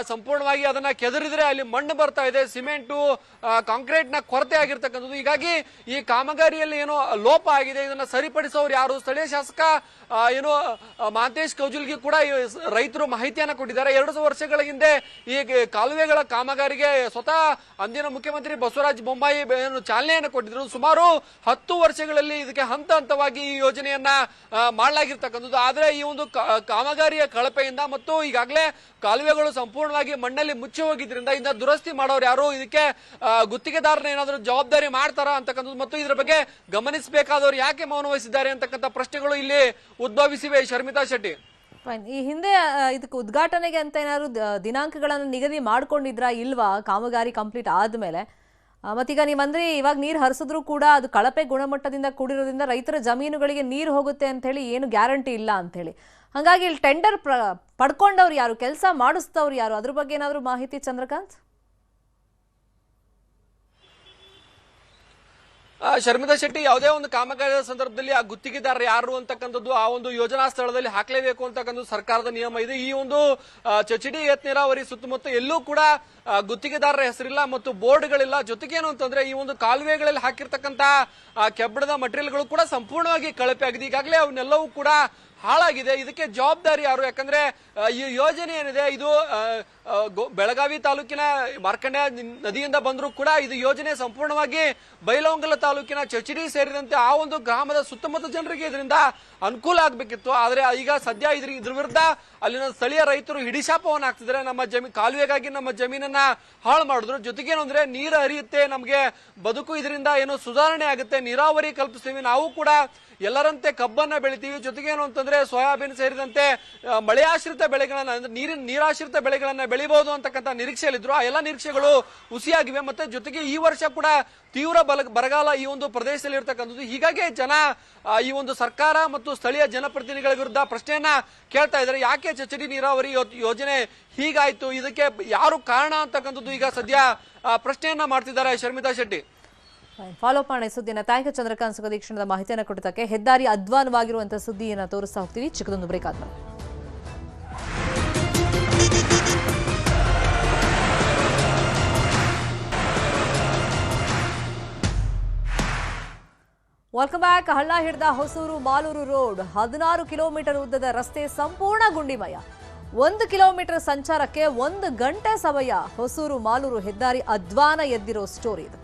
ಸಂಪೂರ್ಣವಾಗಿ ಅದನ್ನ ಕೆದರಿದ್ರೆ ಅಲ್ಲಿ ಮಣ್ಣು ಬರ್ತಾ ಇದೆ, ಸಿಮೆಂಟು ಕಾಂಕ್ರೀಟ್ ನ ಕೊರತೆ ಆಗಿರ್ತಕ್ಕಂಥದ್ದು. ಹೀಗಾಗಿ ಈ ಕಾಮಗಾರಿಯಲ್ಲಿ ಏನೋ ಲೋಪ ಆಗಿದೆ. ಇದನ್ನ ಸರಿಪಡಿಸೋರು ಯಾರು? ಸ್ಥಳೀಯ ಶಾಸಕ ಏನು ಮಹಂತೇಶ್ ಕೌಜಲ್ಗಿ ಕೂಡ ರೈತರು ಮಾಹಿತಿಯನ್ನ ಕೊಟ್ಟಿದ್ದಾರೆ. 2 ವರ್ಷಗಳ ಹಿಂದೆ ಈ ಕಾಲುವೆಗಳ ಕಾಮಗಾರಿಗೆ ಸ್ವತಃ ಅಂದಿನ ಮುಖ್ಯಮಂತ್ರಿ ಬಸವರಾಜ ಬೊಮ್ಮಾಯಿ ಚಾಲನೆಯನ್ನು ಕೊಟ್ಟಿದ್ರು. ಸುಮಾರು 10 ವರ್ಷಗಳಲ್ಲಿ ಇದಕ್ಕೆ ಹಂತ ಹಂತವಾಗಿ ಈ ಯೋಜನೆಯನ್ನ ಮಾಡಲಾಗಿರ್ತಕ್ಕಂಥದ್ದು. ಆದ್ರೆ ಈ ಒಂದು ಕಾಮಗಾರಿಯ ಕಳಪೆಯಿಂದ ಮತ್ತು ಈಗಾಗಲೇ ಕಾಲುವೆಗಳು ಸಂಪೂರ್ಣವಾಗಿ ಮಣ್ಣಲ್ಲಿ ಮುಚ್ಚಿ ಹೋಗಿದ್ರಿಂದ ಇದನ್ನ ದುರಸ್ತಿ ಮಾಡೋರು ಯಾರು? ಇದಕ್ಕೆ ಗುತ್ತಿಗೆದಾರನ ಏನಾದರೂ ಜವಾಬ್ದಾರಿ ಮಾಡ್ತಾರಾ ಅಂತಕ್ಕಂಥದ್ದು ಮತ್ತು ಇದರ ಬಗ್ಗೆ ಗಮನಿಸಬೇಕಾದವರು ಯಾಕೆ ಮೌನ ವಹಿಸಿದ್ದಾರೆ ಅಂತಕ್ಕಂಥ ಪ್ರಶ್ನೆಗಳು ಇಲ್ಲಿ ಉದ್ಭವಿಸಿವೆ. ಶರ್ಮಿತಾ ಶೆಟ್ಟಿ, ಈ ಹಿಂದೆ ಇದಕ್ಕೆ ಉದ್ಘಾಟನೆಗೆ ಅಂತ ಏನಾದ್ರು ದಿನಾಂಕಗಳನ್ನು ನಿಗದಿ ಮಾಡ್ಕೊಂಡಿದ್ರಾ ಇಲ್ವಾ ಕಾಮಗಾರಿ ಕಂಪ್ಲೀಟ್ ಆದ್ಮೇಲೆ? ಮತ್ತೀಗ ನೀವಂದ್ರೆ ಇವಾಗ ನೀರು ಹರಿಸಿದ್ರು ಕೂಡ ಅದು ಕಳಪೆ ಗುಣಮಟ್ಟದಿಂದ ಕೂಡಿರೋದ್ರಿಂದ ರೈತರ ಜಮೀನುಗಳಿಗೆ ನೀರು ಹೋಗುತ್ತೆ ಅಂತ ಹೇಳಿ ಏನು ಗ್ಯಾರಂಟಿ ಇಲ್ಲ ಅಂತ ಹೇಳಿ. ಹಾಗಾಗಿ ಇಲ್ಲಿ ಟೆಂಡರ್ ಪಡ್ಕೊಂಡವ್ರು ಯಾರು, ಕೆಲಸ ಮಾಡಿಸ್ತವ್ರು ಯಾರು, ಅದ್ರ ಬಗ್ಗೆ ಏನಾದ್ರು ಮಾಹಿತಿ ಚಂದ್ರಕಾಂತ್? ಶರ್ಮಿತಾ ಶೆಟ್ಟಿ, ಯಾವುದೇ ಒಂದು ಕಾಮಗಾರಿಯ ಸಂದರ್ಭದಲ್ಲಿ ಆ ಗುತ್ತಿಗೆದಾರ ಯಾರು ಅಂತಕ್ಕಂಥದ್ದು ಆ ಒಂದು ಯೋಜನಾ ಸ್ಥಳದಲ್ಲಿ ಹಾಕಲೇಬೇಕು ಅಂತಕ್ಕಂಥದ್ದು ಸರ್ಕಾರದ ನಿಯಮ ಇದೆ. ಈ ಒಂದು ಚಚಡಿ ಏತ ನೀರಾವರಿ ಸುತ್ತಮುತ್ತ ಎಲ್ಲೂ ಕೂಡ ಗುತ್ತಿಗೆದಾರರ ಹೆಸರಿಲ್ಲ ಮತ್ತು ಬೋರ್ಡ್ಗಳಿಲ್ಲ. ಜೊತೆಗೆ ಏನು ಅಂತಂದ್ರೆ ಈ ಒಂದು ಕಾಲುವೆಗಳಲ್ಲಿ ಹಾಕಿರ್ತಕ್ಕಂಥ ಕೆಬ್ಬಣದ ಮಟೀರಿಯಲ್ಗಳು ಕೂಡ ಸಂಪೂರ್ಣವಾಗಿ ಕಳಪೆ ಆಗಿದೆ. ಈಗಾಗಲೇ ಅವನ್ನೆಲ್ಲವೂ ಕೂಡ ಹಾಳಾಗಿದೆ. ಇದಕ್ಕೆ ಜವಾಬ್ದಾರಿ ಯಾರು? ಯಾಕಂದ್ರೆ ಈ ಯೋಜನೆ ಏನಿದೆ ಇದು ಬೆಳಗಾವಿ ತಾಲೂಕಿನ ಮಾರ್ಕಂಡ ನದಿಯಿಂದ ಬಂದರೂ ಕೂಡ ಇದು ಯೋಜನೆ ಸಂಪೂರ್ಣವಾಗಿ ಬೈಲಹೊಂಗಲ ತಾಲೂಕಿನ ಚಚಡಿ ಸೇರಿದಂತೆ ಆ ಒಂದು ಗ್ರಾಮದ ಸುತ್ತಮುತ್ತ ಜನರಿಗೆ ಇದರಿಂದ ಅನುಕೂಲ ಆಗ್ಬೇಕಿತ್ತು. ಆದ್ರೆ ಈಗ ಸದ್ಯ ಇದ್ರ ವಿರುದ್ಧ ಅಲ್ಲಿನ ಸ್ಥಳೀಯ ರೈತರು ಹಿಡಿಶಾಪವನ್ನು ಹಾಕ್ತಿದ್ದಾರೆ. ನಮ್ಮ ಕಾಲುವೆಗಾಗಿ ನಮ್ಮ ಜಮೀನನ್ನ ಹಾಳು ಮಾಡಿದ್ರು. ಜೊತೆಗೇನು ಅಂದ್ರೆ ನೀರು ಹರಿಯುತ್ತೆ, ನಮಗೆ ಬದುಕು ಇದರಿಂದ ಏನೋ ಸುಧಾರಣೆ ಆಗುತ್ತೆ, ನೀರಾವರಿ ಕಲ್ಪಿಸ್ತೀವಿ, ನಾವು ಕೂಡ ಎಲ್ಲರಂತೆ ಕಬ್ಬನ್ನ ಬೆಳಿತೀವಿ, ಜೊತೆಗೇನು ಅಂತಂದ್ರೆ ಸೋಯಾಬೀನ್ ಸೇರಿದಂತೆ ಮಳೆಯಾಶ್ರಿತ ಬೆಳೆಗಳನ್ನ ಅಂದ್ರೆ ನೀರಾಶ್ರಿತ ಬೆಳೆಗಳನ್ನ ಬೆಳಿಬಹುದು ಅಂತಕ್ಕಂಥ ನಿರೀಕ್ಷೆಯಲ್ಲಿದ್ರು. ಆ ಎಲ್ಲ ನಿರೀಕ್ಷೆಗಳು ಹುಸಿಯಾಗಿವೆ. ಮತ್ತೆ ಜೊತೆಗೆ ಈ ವರ್ಷ ಕೂಡ ತೀವ್ರ ಬರಗಾಲ ಈ ಒಂದು ಪ್ರದೇಶದಲ್ಲಿ ಇರ್ತಕ್ಕಂಥದ್ದು. ಹೀಗಾಗಿ ಜನ ಈ ಒಂದು ಸರ್ಕಾರ ಮತ್ತು ಸ್ಥಳೀಯ ಜನಪ್ರತಿನಿಧಿಗಳ ವಿರುದ್ಧ ಪ್ರಶ್ನೆಯನ್ನ ಕೇಳ್ತಾ ಇದ್ದಾರೆ. ಯಾಕೆ ಚಚಡಿ ನೀರಾವರಿ ಯೋಜನೆ ಹೀಗಾಯ್ತು, ಇದಕ್ಕೆ ಯಾರು ಕಾರಣ ಅಂತಕ್ಕಂಥದ್ದು ಈಗ ಸದ್ಯ ಪ್ರಶ್ನೆಯನ್ನ ಮಾಡ್ತಿದ್ದಾರೆ ಶರ್ಮಿತಾ ಶೆಟ್ಟಿ. ಫಾಲೋ ಮಾಡೋಣ ಸುದ್ದಿನ. ಥ್ಯಾಂಕ್ ಯು ಚಂದ್ರಕಾಂತ್ ಸುಗದಿ ಕ್ಷಣದ ಮಾಹಿತಿಯನ್ನು ಕೊಟ್ಟದಕ್ಕೆ. ಹೆದ್ದಾರಿ ಅಧ್ವಾನವಾಗಿರುವಂತಹ ಸುದ್ದಿಯನ್ನು ತೋರಿಸ್ತಾ ಹೋಗ್ತೀವಿ. ಚಿಕ್ಕದೊಂದು ಬ್ರೇಕ್ ಆದ್ಮೇಲೆ ವೆಲ್ಕಮ್ ಬ್ಯಾಕ್. ಹಳ್ಳ ಹಿಡಿದ ಹೊಸೂರು ಮಾಲೂರು ರೋಡ್ 16 ಕಿಲೋಮೀಟರ್ ಉದ್ದದ ರಸ್ತೆ ಸಂಪೂರ್ಣ ಗುಂಡಿಮಯ. 1 ಕಿಲೋಮೀಟರ್ ಸಂಚಾರಕ್ಕೆ 1 ಗಂಟೆ ಸಮಯ. ಹೊಸೂರು ಮಾಲೂರು ಹೆದ್ದಾರಿ ಅಧ್ವಾನ ಎದ್ದಿರೋ ಸ್ಟೋರಿ ಇದು.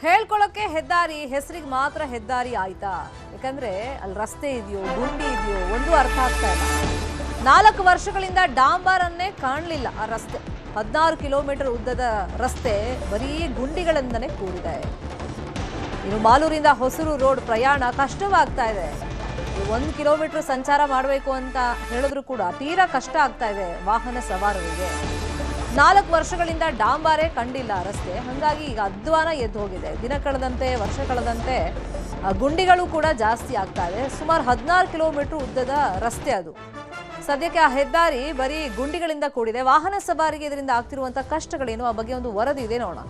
ಹೇಳ್ಕೊಳ್ಳೋಕೆ ಹೆದ್ದಾರಿ, ಹೆಸರಿಗೆ ಮಾತ್ರ ಹೆದ್ದಾರಿ ಆಯ್ತಾ? ಯಾಕಂದ್ರೆ ಅಲ್ಲಿ ರಸ್ತೆ ಇದೆಯೋ ಗುಂಡಿ ಇದೆಯೋ ಒಂದು ಅರ್ಥ ಆಗ್ತಾ ಇಲ್ಲ. 4 ವರ್ಷಗಳಿಂದ ಡಾಂಬರನ್ನೇ ಕಾಣಲಿಲ್ಲ ಆ ರಸ್ತೆ. 16 ಕಿಲೋಮೀಟರ್ ಉದ್ದದ ರಸ್ತೆ ಬರೀ ಗುಂಡಿಗಳಿಂದನೇ ಕೂಡಿದೆ. ಇನ್ನು ಮಾಲೂರಿಂದ ಹೊಸೂರು ರೋಡ್ ಪ್ರಯಾಣ ಕಷ್ಟವಾಗ್ತಾ ಇದೆ. 1 ಕಿಲೋಮೀಟರ್ ಸಂಚಾರ ಮಾಡಬೇಕು ಅಂತ ಹೇಳಿದ್ರು ಕೂಡ ತೀರಾ ಕಷ್ಟ ಆಗ್ತಾ ಇದೆ ವಾಹನ ಸವಾರರಿಗೆ. 4 ವರ್ಷಗಳಿಂದ ಡಾಂಬಾರೇ ಕಂಡಿಲ್ಲ ರಸ್ತೆ. ಹಾಗಾಗಿ ಈಗ ಅಧ್ವಾನ ಎದ್ದು ಹೋಗಿದೆ. ದಿನ ಕಳೆದಂತೆ ವರ್ಷ ಕಳೆದಂತೆ ಗುಂಡಿಗಳು ಕೂಡ ಜಾಸ್ತಿ ಆಗ್ತಾ ಇದೆ. ಸುಮಾರು 16 ಕಿಲೋಮೀಟರ್ ಉದ್ದದ ರಸ್ತೆ ಅದು. ಸದ್ಯಕ್ಕೆ ಆ ಹೆದ್ದಾರಿ ಬರೀ ಗುಂಡಿಗಳಿಂದ ಕೂಡಿದೆ. ವಾಹನ ಸವಾರಿಗೆ ಇದರಿಂದ ಆಗ್ತಿರುವಂತಹ ಕಷ್ಟಗಳೇನು, ಆ ಬಗ್ಗೆ ಒಂದು ವರದಿ ಇದೆ, ನೋಡೋಣ.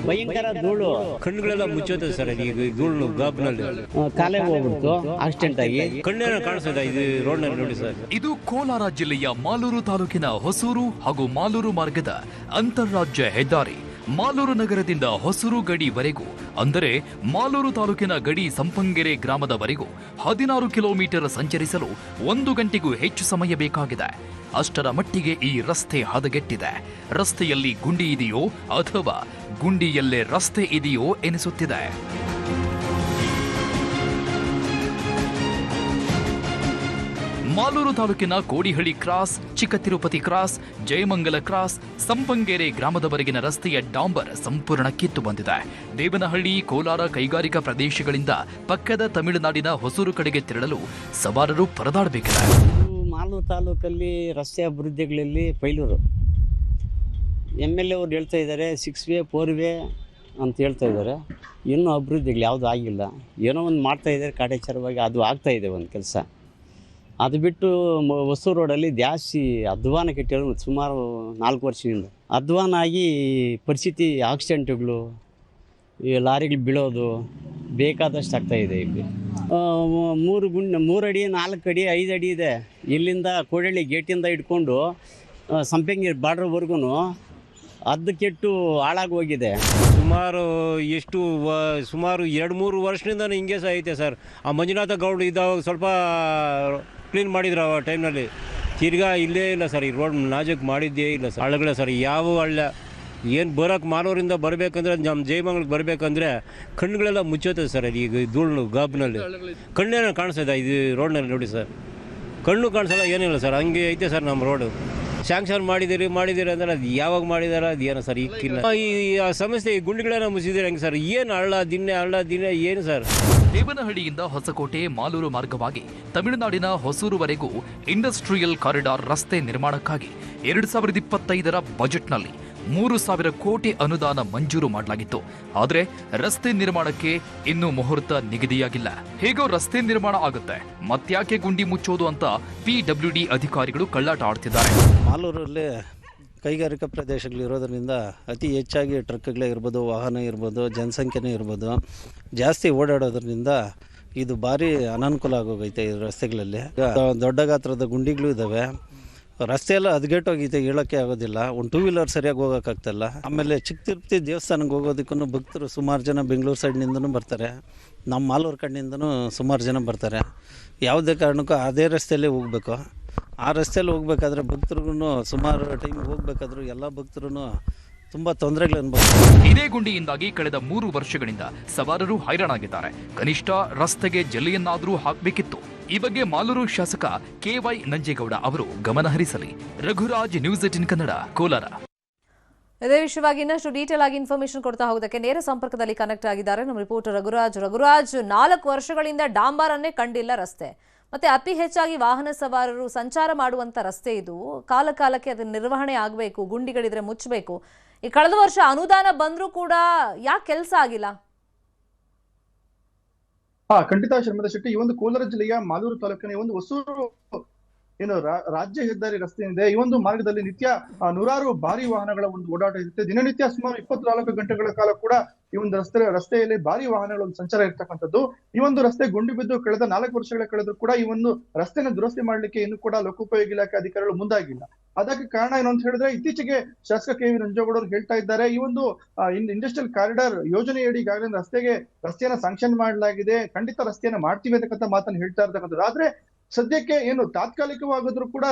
ಭಯಂಕರ ಧೂಳು, ಕಣ್ಣುಗಳೆಲ್ಲ ಮುಚ್ಚೋತದೆ ಸರ್. ಈಗ ಧೂಳು ಗಾಬ್ನಲ್ಲಿ ಕಾಲೇ ಹೋಗ್ಬಿಡ್ತು ಆಕ್ಸಿಡೆಂಟ್ ಆಗಿ. ಕಣ್ಣೇನ ಕಾಣಿಸ್ತದೆ ಇದು ರೋಡ್ ನಲ್ಲಿ ನೋಡಿ ಸರ್. ಇದು ಕೋಲಾರ ಜಿಲ್ಲೆಯ ಮಾಲೂರು ತಾಲೂಕಿನ ಹೊಸೂರು ಹಾಗೂ ಮಾಲೂರು ಮಾರ್ಗದ ಅಂತಾರಾಜ್ಯ ಹೆದ್ದಾರಿ. ಮಾಲೂರು ನಗರದಿಂದ ಹೊಸೂರು ಗಡಿವರೆಗೂ, ಅಂದರೆ ಮಾಲೂರು ತಾಲೂಕಿನ ಗಡಿ ಸಂಪಂಗೆರೆ ಗ್ರಾಮದವರೆಗೂ 16 ಕಿಲೋಮೀಟರ್ ಸಂಚರಿಸಲು 1 ಗಂಟೆಗೂ ಹೆಚ್ಚು ಸಮಯ ಬೇಕಾಗಿದೆ. ಅಷ್ಟರ ಮಟ್ಟಿಗೆ ಈ ರಸ್ತೆ ಹದಗೆಟ್ಟಿದೆ. ರಸ್ತೆಯಲ್ಲಿ ಗುಂಡಿ ಇದೆಯೋ ಅಥವಾ ಗುಂಡಿಯಲ್ಲೇ ರಸ್ತೆ ಇದೆಯೋ ಎನಿಸುತ್ತಿದೆ. ಮಾಲೂರು ತಾಲೂಕಿನ ಕೋಡಿಹಳ್ಳಿ ಕ್ರಾಸ್, ಚಿಕ್ಕ ತಿರುಪತಿ ಕ್ರಾಸ್, ಜಯಮಂಗಲ ಕ್ರಾಸ್, ಸಂಪಂಗೇರೆ ಗ್ರಾಮದವರೆಗಿನ ರಸ್ತೆಯ ಡಾಂಬರ್ ಸಂಪೂರ್ಣ ಕಿತ್ತು ಬಂದಿದೆ. ದೇವನಹಳ್ಳಿ, ಕೋಲಾರ ಕೈಗಾರಿಕಾ ಪ್ರದೇಶಗಳಿಂದ ಪಕ್ಕದ ತಮಿಳುನಾಡಿನ ಹೊಸೂರು ಕಡೆಗೆ ತೆರಳಲು ಸವಾರರು ಪರದಾಡಬೇಕಿದೆ. ಮಾಲೂರು ತಾಲೂಕಲ್ಲಿ ರಸ್ತೆ ಅಭಿವೃದ್ಧಿಗಳಲ್ಲಿ ಪೈಲೂರು. MLA ಅವ್ರು ಹೇಳ್ತಾ ಇದ್ದಾರೆ 6 ವೇ 4 ವೇ ಅಂತ ಹೇಳ್ತಾ ಇದ್ದಾರೆ. ಇನ್ನೂ ಅಭಿವೃದ್ಧಿಗಳು ಯಾವುದೂ ಆಗಿಲ್ಲ. ಏನೋ ಒಂದು ಮಾಡ್ತಾ ಇದ್ದಾರೆ ಕಾಟಾಚಾರವಾಗಿ, ಅದು ಆಗ್ತಾ ಇದೆ ಒಂದು ಕೆಲಸ. ಅದು ಬಿಟ್ಟು ಹೊಸೂರು ರೋಡಲ್ಲಿ ಜಾಸ್ತಿ ಅಧ್ವಾನ ಕೆಟ್ಟಿರೋದು ಸುಮಾರು 4 ವರ್ಷದಿಂದ. ಅಧ್ವಾನ ಆಗಿ ಪರಿಸ್ಥಿತಿ ಆಕ್ಸಿಡೆಂಟ್ಗಳು, ಈ ಲಾರಿಗಳು ಬೀಳೋದು ಬೇಕಾದಷ್ಟು ಆಗ್ತಾಯಿದೆ. ಇಲ್ಲಿ 3 ಅಡಿ 4 ಅಡಿ 5 ಅಡಿ ಇದೆ. ಇಲ್ಲಿಂದ ಕೋಡಳ್ಳಿ ಗೇಟಿಂದ ಇಟ್ಕೊಂಡು ಸಂಪಂಗಿ ಬಾರ್ಡ್ರ್ವರೆಗೂ ಅದು ಕೆಟ್ಟು ಹಾಳಾಗಿ ಹೋಗಿದೆ. ಸುಮಾರು 2-3 ವರ್ಷದಿಂದ ಹಿಂಗೆ ಸಹ ಐತೆ ಸರ್. ಆ ಮಂಜುನಾಥ ಗೌಡ್ ಇದ್ದಾಗ ಸ್ವಲ್ಪ ಕ್ಲೀನ್ ಮಾಡಿದ್ರು ಆ ಟೈಮ್ನಲ್ಲಿ. ತಿರ್ಗಾ ಇಲ್ಲೇ ಇಲ್ಲ ಸರ್. ಈ ರೋಡ್ ನಾಜೂಕ್ ಮಾಡಿದ್ದೇ ಇಲ್ಲ ಸರ್. ಹಳ್ಳಗಳೇ ಸರ್, ಯಾವ ಹಳ್ಳ ಏನು ಬರೋಕ್ಕೆ ಮಾನವರಿಂದ ಬರಬೇಕಂದ್ರೆ, ನಮ್ಮ ಜಯಮಂಗ್ಳಕ್ಕೆ ಬರಬೇಕಂದ್ರೆ ಕಣ್ಣುಗಳೆಲ್ಲ ಮುಚ್ಚೋತದೆ ಸರ್. ಈಗ ಧೂಳು ಗಾಬ್ನಲ್ಲಿ ಕಣ್ಣೇನೋ ಕಾಣಿಸ್ತದೆ ಇದು ರೋಡ್ನಲ್ಲಿ ನೋಡಿ ಸರ್. ಕಣ್ಣು ಕಾಣಿಸಲ್ಲ, ಏನಿಲ್ಲ ಸರ್. ಹಂಗೆ ಐತೆ ಸರ್ ನಮ್ಮ ರೋಡು. ಸ್ಯಾಂಕ್ಷನ್ ಮಾಡಿದಿರಿ ಅಂದ್ರೆ ಅದು ಯಾವಾಗ ಮಾಡಿದಾರ ಅದು ಏನೋ ಸರ್ ಇಕ್ಕಿಲ್ಲ. ಈ ಸಮಸ್ಯೆ ಈ ಗುಂಡಿಗಳನ್ನ ಮುಚ್ಚಿದ್ರೆ ಹೆಂಗೆ ಸರ್? ಏನು ಹಳ್ಳ ದಿನ ಏನು ಸರ್? ದೇವನಹಳ್ಳಿಯಿಂದ ಹೊಸಕೋಟೆ ಮಾಲೂರು ಮಾರ್ಗವಾಗಿ ತಮಿಳುನಾಡಿನ ಹೊಸೂರುವರೆಗೂ ಇಂಡಸ್ಟ್ರಿಯಲ್ ಕಾರಿಡಾರ್ ರಸ್ತೆ ನಿರ್ಮಾಣಕ್ಕಾಗಿ 2025ರ ಬಜೆಟ್ನಲ್ಲಿ 3,000 ಕೋಟಿ ಅನುದಾನ ಮಂಜೂರು ಮಾಡಲಾಗಿತ್ತು. ಆದರೆ ರಸ್ತೆ ನಿರ್ಮಾಣಕ್ಕೆ ಇನ್ನೂ ಮುಹೂರ್ತ ನಿಗದಿಯಾಗಿಲ್ಲ. ಹೇಗೋ ರಸ್ತೆ ನಿರ್ಮಾಣ ಆಗುತ್ತೆ, ಮತ್ತ್ಯಾಕೆ ಗುಂಡಿ ಮುಚ್ಚೋದು ಅಂತ PWD ಅಧಿಕಾರಿಗಳು ಕಳ್ಳಾಟ ಆಡ್ತಿದ್ದಾರೆ. ಮಾಲೂರಲ್ಲಿ ಕೈಗಾರಿಕಾ ಪ್ರದೇಶಗಳಿರೋದ್ರಿಂದ ಅತಿ ಹೆಚ್ಚಾಗಿ ಟ್ರಕ್ಗಳೇ ಇರ್ಬೋದು, ವಾಹನ ಇರ್ಬೋದು, ಜನಸಂಖ್ಯೆನೇ ಇರ್ಬೋದು, ಜಾಸ್ತಿ ಓಡಾಡೋದ್ರಿಂದ ಇದು ಭಾರಿ ಅನಾನುಕೂಲ ಆಗೋಗೈತೆ ಈ ರಸ್ತೆಗಳಲ್ಲಿ. ದೊಡ್ಡ ಗಾತ್ರದ ಗುಂಡಿಗಳು ಇದ್ದಾವೆ, ರಸ್ತೆ ಎಲ್ಲ ಹದಗೆಟ್ಟೋಗೈತೆ, ಹೇಳೋಕ್ಕೆ ಆಗೋದಿಲ್ಲ. ಒಂದು 2 ವೀಲರ್ ಸರಿಯಾಗಿ ಹೋಗೋಕ್ಕಾಗ್ತಲ್ಲ. ಆಮೇಲೆ ಚಿಕ್ಕ ತಿರುಪತಿ ದೇವಸ್ಥಾನಕ್ಕೆ ಹೋಗೋದಕ್ಕೂ ಭಕ್ತರು ಸುಮಾರು ಜನ ಬೆಂಗಳೂರು ಸೈಡ್ನಿಂದನೂ ಬರ್ತಾರೆ, ನಮ್ಮ ಮಾಲೂರು ಕಡೆಯಿಂದನೂ ಸುಮಾರು ಜನ ಬರ್ತಾರೆ. ಯಾವುದೇ ಕಾರಣಕ್ಕೂ ಅದೇ ರಸ್ತೆಯಲ್ಲೇ ಹೋಗಬೇಕು. ಆ ರಸ್ತೆಯಲ್ಲಿ ಹೋಗ್ಬೇಕಾದ್ರೆ ಭಕ್ತರಿಗೂ ಸುಮಾರು ಟೈಮ್ ಹೋಗ್ಬೇಕಾದ್ರೂ ಎಲ್ಲ ಭಕ್ತರು ತುಂಬ ತೊಂದರೆಗಳು ಅನುಭವಿಸ್ತಾರೆ. ಇದೇ ಗುಂಡಿಯಿಂದಾಗಿ ಕಳೆದ 3 ವರ್ಷಗಳಿಂದ ಸವಾರರು ಹೈರಾಣಾಗಿದ್ದಾರೆ. ಕನಿಷ್ಠ ರಸ್ತೆಗೆ ಜಲ್ಲಿಯನ್ನಾದರೂ ಹಾಕಬೇಕಿತ್ತು. ಈ ಬಗ್ಗೆ ಮಾಲೂರು ಶಾಸಕ KY ನಂಜೇಗೌಡ ಅವರು ಗಮನ ಹರಿಸಲಿ. ರಘುರಾಜ್, ನ್ಯೂಸ್ 18 ಕನ್ನಡ, ಕೋಲಾರ. ಇದೇ ವಿಷಯವಾಗಿ ಇನ್ನಷ್ಟು ಡೀಟೇಲ್ ಆಗಿ ಇನ್ಫಾರ್ಮೇಶನ್ ಕೊಡ್ತಾ ಹೋಗೋದಕ್ಕೆ ನೇರ ಸಂಪರ್ಕದಲ್ಲಿ ಕನೆಕ್ಟ್ ಆಗಿದ್ದಾರೆ ನಮ್ಮ ರಿಪೋರ್ಟರ್ ರಘುರಾಜ್. 4 ವರ್ಷಗಳಿಂದ ಡಾಂಬಾರನ್ನೇ ಕಂಡಿಲ್ಲ ರಸ್ತೆ, ಮತ್ತೆ ಅತಿ ಹೆಚ್ಚಾಗಿ ವಾಹನ ಸವಾರರು ಸಂಚಾರ ಮಾಡುವಂತ ರಸ್ತೆ ಇದು. ಕಾಲಕ್ಕೆ ಅದರ ನಿರ್ವಹಣೆ ಆಗಬೇಕು, ಗುಂಡಿಗಳಿದ್ರೆ ಮುಚ್ಚಬೇಕು. ಈ ಕಳೆದ ವರ್ಷ ಅನುದಾನ ಬಂದ್ರೂ ಕೂಡ ಯಾಕೆ ಕೆಲಸ ಆಗಿಲ್ಲ? ಖಂಡಿತ ಶರ್ಮಿಳಾ ಶೆಟ್ಟಿ, ಈ ಒಂದು ಕೋಲಾರ ಜಿಲ್ಲೆಯ ಮಾಲೂರು ತಾಲೂಕಿನ ಒಂದು ಹೊಸೂರು ರಾಜ್ಯ ಹೆದ್ದಾರಿ ರಸ್ತೆ ಇದೆ. ಈ ಒಂದು ಮಾರ್ಗದಲ್ಲಿ ನಿತ್ಯ ನೂರಾರು ಭಾರಿ ವಾಹನಗಳ ಒಂದು ಓಡಾಟ ಇರುತ್ತೆ. ದಿನನಿತ್ಯ ಸುಮಾರು 24 ಗಂಟೆಗಳ ಕಾಲ ಕೂಡ ಈ ಒಂದು ರಸ್ತೆಯಲ್ಲಿ ಭಾರಿ ವಾಹನಗಳ ಒಂದು ಸಂಚಾರ ಇರ್ತಕ್ಕಂಥದ್ದು. ಈ ಒಂದು ರಸ್ತೆ ಗುಂಡಿ ಬಿದ್ದು ಕಳೆದ 4 ವರ್ಷಗಳ ಕಳೆದ್ರು ಕೂಡ ಈ ಒಂದು ರಸ್ತೆನ ದುರಸ್ತಿ ಮಾಡ್ಲಿಕ್ಕೆ ಇನ್ನು ಕೂಡ ಲೋಕೋಪಯೋಗಿ ಇಲಾಖೆ ಅಧಿಕಾರಿಗಳು ಮುಂದಾಗಿಲ್ಲ. ಅದಕ್ಕೆ ಕಾರಣ ಏನು ಅಂತ ಹೇಳಿದ್ರೆ, ಇತ್ತೀಚೆಗೆ ಶಾಸಕ KV ನಂಜೇಗೌಡ ಅವರು ಹೇಳ್ತಾ ಇದ್ದಾರೆ, ಈ ಒಂದು ಇಂಡಸ್ಟ್ರಿಯಲ್ ಕಾರಿಡಾರ್ ಯೋಜನೆಯಡಿ ಈಗಾಗಲೇ ರಸ್ತೆಯನ್ನ ಸ್ಯಾಂಕ್ಷನ್ ಮಾಡಲಾಗಿದೆ, ಖಂಡಿತ ರಸ್ತೆಯನ್ನ ಮಾಡ್ತೀವಿ ಅಂತಕ್ಕಂಥ ಮಾತನ್ನು ಹೇಳ್ತಾ ಇರ್ತಕ್ಕಂಥದ್ದು. ಆದ್ರೆ ಸದ್ಯಕ್ಕೆ ಏನು ತಾತ್ಕಾಲಿಕವಾದರೂ ಕೂಡ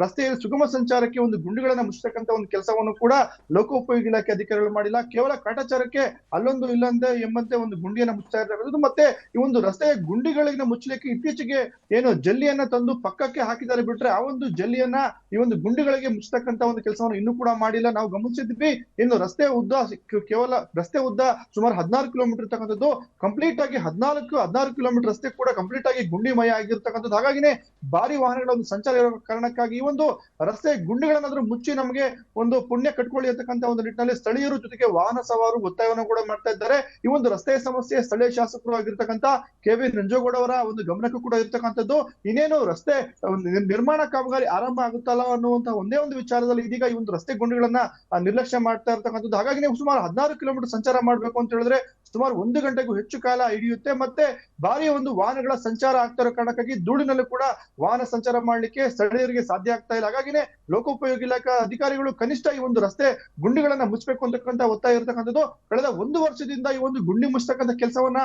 ರಸ್ತೆಯಲ್ಲಿ ಸುಗಮ ಸಂಚಾರಕ್ಕೆ ಒಂದು ಗುಂಡಿಗಳನ್ನ ಮುಚ್ಚತಕ್ಕಂತ ಒಂದು ಕೆಲಸವನ್ನು ಕೂಡ ಲೋಕೋಪಯೋಗಿ ಇಲಾಖೆ ಅಧಿಕಾರಿಗಳು ಮಾಡಿಲ್ಲ. ಕೇವಲ ಕಾಟಾಚಾರಕ್ಕೆ ಅಲ್ಲೊಂದು ಇಲ್ಲಂದೆ ಎಂಬಂತೆ ಒಂದು ಗುಂಡಿಯನ್ನ ಮುಚ್ಚಾ ಇರ್ತಕ್ಕಂಥದ್ದು. ಮತ್ತೆ ಈ ಒಂದು ರಸ್ತೆಯ ಗುಂಡಿಗಳಿಂದ ಮುಚ್ಚಲಿಕ್ಕೆ ಇತ್ತೀಚೆಗೆ ಏನು ಜಲ್ಲಿಯನ್ನ ತಂದು ಪಕ್ಕಕ್ಕೆ ಹಾಕಿದ್ದಾರೆ ಬಿಟ್ರೆ, ಆ ಒಂದು ಜಲ್ಲಿಯನ್ನ ಈ ಒಂದು ಗುಂಡಿಗಳಿಗೆ ಮುಚ್ಚತಕ್ಕಂತ ಒಂದು ಕೆಲಸವನ್ನು ಇನ್ನೂ ಕೂಡ ಮಾಡಿಲ್ಲ. ನಾವು ಗಮನಿಸಿದ್ವಿ, ಇನ್ನು ರಸ್ತೆ ಉದ್ದ ಸುಮಾರು 16 ಕಿಲೋಮೀಟರ್ ಇರ್ತಕ್ಕಂಥದ್ದು. ಕಂಪ್ಲೀಟ್ ಆಗಿ 16 ಕಿಲೋಮೀಟರ್ ರಸ್ತೆ ಕೂಡ ಕಂಪ್ಲೀಟ್ ಆಗಿ ಗುಂಡಿಮಯ ಆಗಿರ್ತಕ್ಕಂಥದ್ದು. ಹಾಗಾಗಿನೇ ಭಾರಿ ವಾಹನಗಳ ಒಂದು ಸಂಚಾರ ಇರೋ ಕಾರಣಕ್ಕಾಗಿ ಈ ಒಂದು ರಸ್ತೆ ಗುಂಡಿಗಳನ್ನಾದ್ರೂ ಮುಚ್ಚಿ ನಮಗೆ ಒಂದು ಪುಣ್ಯ ಕಟ್ಕೊಳ್ಳಿ ಅಂತಕ್ಕಂಥ ಒಂದು ನಿಟ್ಟಿನಲ್ಲಿ ಸ್ಥಳೀಯರು ಜೊತೆಗೆ ವಾಹನ ಸವಾರರು ಒತ್ತಾಯವನ್ನು ಕೂಡ ಮಾಡ್ತಾ ಇದ್ದಾರೆ. ಈ ಒಂದು ರಸ್ತೆಯ ಸಮಸ್ಯೆ ಸ್ಥಳೀಯ ಶಾಸಕರು ಆಗಿರ್ತಕ್ಕಂಥ KV ನಂಜೇಗೌಡ ಅವರ ಒಂದು ಗಮನಕ್ಕೂ ಕೂಡ ಇರ್ತಕ್ಕಂಥದ್ದು. ಇನ್ನೇನು ರಸ್ತೆ ನಿರ್ಮಾಣ ಕಾಮಗಾರಿ ಆರಂಭ ಆಗುತ್ತಲ್ಲ ಅನ್ನುವಂತಹ ಒಂದೇ ಒಂದು ವಿಚಾರದಲ್ಲಿ ಇದೀಗ ಈ ಒಂದು ರಸ್ತೆ ಗುಂಡಿಗಳನ್ನ ನಿರ್ಲಕ್ಷ್ಯ ಮಾಡ್ತಾ ಇರ್ತಕ್ಕಂಥದ್ದು. ಹಾಗಾಗಿ ನೀವು ಸುಮಾರು 16 ಕಿಲೋಮೀಟರ್ ಸಂಚಾರ ಮಾಡ್ಬೇಕು ಅಂತ ಹೇಳಿದ್ರೆ ಸುಮಾರು 1 ಗಂಟೆಗೂ ಹೆಚ್ಚು ಕಾಲ ಹಿಡಿಯುತ್ತೆ. ಮತ್ತೆ ಭಾರಿ ಒಂದು ವಾಹನಗಳ ಸಂಚಾರ ಆಗ್ತಾ ಇರೋ ಕಾರಣಕ್ಕಾಗಿ ಧೂಳಿನಲ್ಲೂ ಕೂಡ ವಾಹನ ಸಂಚಾರ ಮಾಡ್ಲಿಕ್ಕೆ ಸ್ಥಳೀಯರಿಗೆ ಸಾಧ್ಯ ಆಗ್ತಾ ಇಲ್ಲ. ಹಾಗಾಗಿನೇ ಲೋಕೋಪಯೋಗಿ ಇಲಾಖಾ ಅಧಿಕಾರಿಗಳು ಕನಿಷ್ಠ ಈ ಒಂದು ರಸ್ತೆ ಗುಂಡಿಗಳನ್ನ ಮುಚ್ಚಬೇಕು ಅಂತಕ್ಕಂಥ ಒತ್ತಾಯ ಇರತಕ್ಕಂಥದ್ದು. ಕಳೆದ 1 ವರ್ಷದಿಂದ ಈ ಒಂದು ಗುಂಡಿ ಮುಚ್ಚತಕ್ಕಂಥ ಕೆಲಸವನ್ನ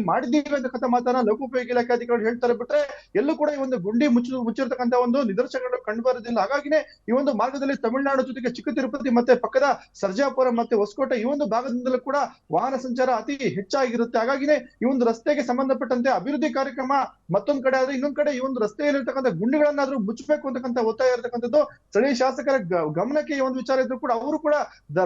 ಮಾಡಿದ್ದೀವಿ ಅಂತಕ್ಕಂಥ ಮಾತನ್ನ ಲೋಕೋಪಯೋಗಿ ಇಲಾಖೆ ಅಧಿಕಾರಿಗಳು ಹೇಳ್ತಾರೆ ಬಿಟ್ರೆ, ಎಲ್ಲೂ ಕೂಡ ಈ ಒಂದು ಗುಂಡಿ ಮುಚ್ಚಿರ್ತಕ್ಕಂಥ ಒಂದು ನಿದರ್ಶನಗಳು ಕಂಡು ಬರೋದಿಲ್ಲ. ಹಾಗಾಗಿನೇ ಈ ಒಂದು ಮಾರ್ಗದಲ್ಲಿ ತಮಿಳುನಾಡು ಜೊತೆಗೆ ಚಿಕ್ಕ ತಿರುಪತಿ ಮತ್ತೆ ಪಕ್ಕದ ಸರ್ಜಾಪುರ ಮತ್ತೆ ಹೊಸಕೋಟೆ ಈ ಒಂದು ಭಾಗದಿಂದಲೂ ಕೂಡ ವಾಹನ ಸಂಚಾರ ಅತಿ ಹೆಚ್ಚಾಗಿರುತ್ತೆ. ಹಾಗಾಗಿನೇ ಈ ಒಂದು ರಸ್ತೆಗೆ ಸಂಬಂಧಪಟ್ಟಂತೆ ಅಭಿವೃದ್ಧಿ ಕಾರ್ಯಕ್ರಮ ಮತ್ತೊಂದ್ ಕಡೆ ಆದ್ರೆ, ಇನ್ನೊಂದ್ ಕಡೆ ಈ ಒಂದು ರಸ್ತೆಯಲ್ಲಿರ್ತಕ್ಕಂಥ ಗುಂಡಿಗಳನ್ನಾದ್ರೂ ಮುಚ್ಚಬೇಕು ಅಂತಕ್ಕಂಥ ಒತ್ತಾಯ ಇರತಕ್ಕಂಥದ್ದು. ಸ್ಥಳೀಯ ಶಾಸಕರ ಗಮನಕ್ಕೆ ಈ ಒಂದು ವಿಚಾರ ಇದ್ರು ಕೂಡ ಅವರು ಕೂಡ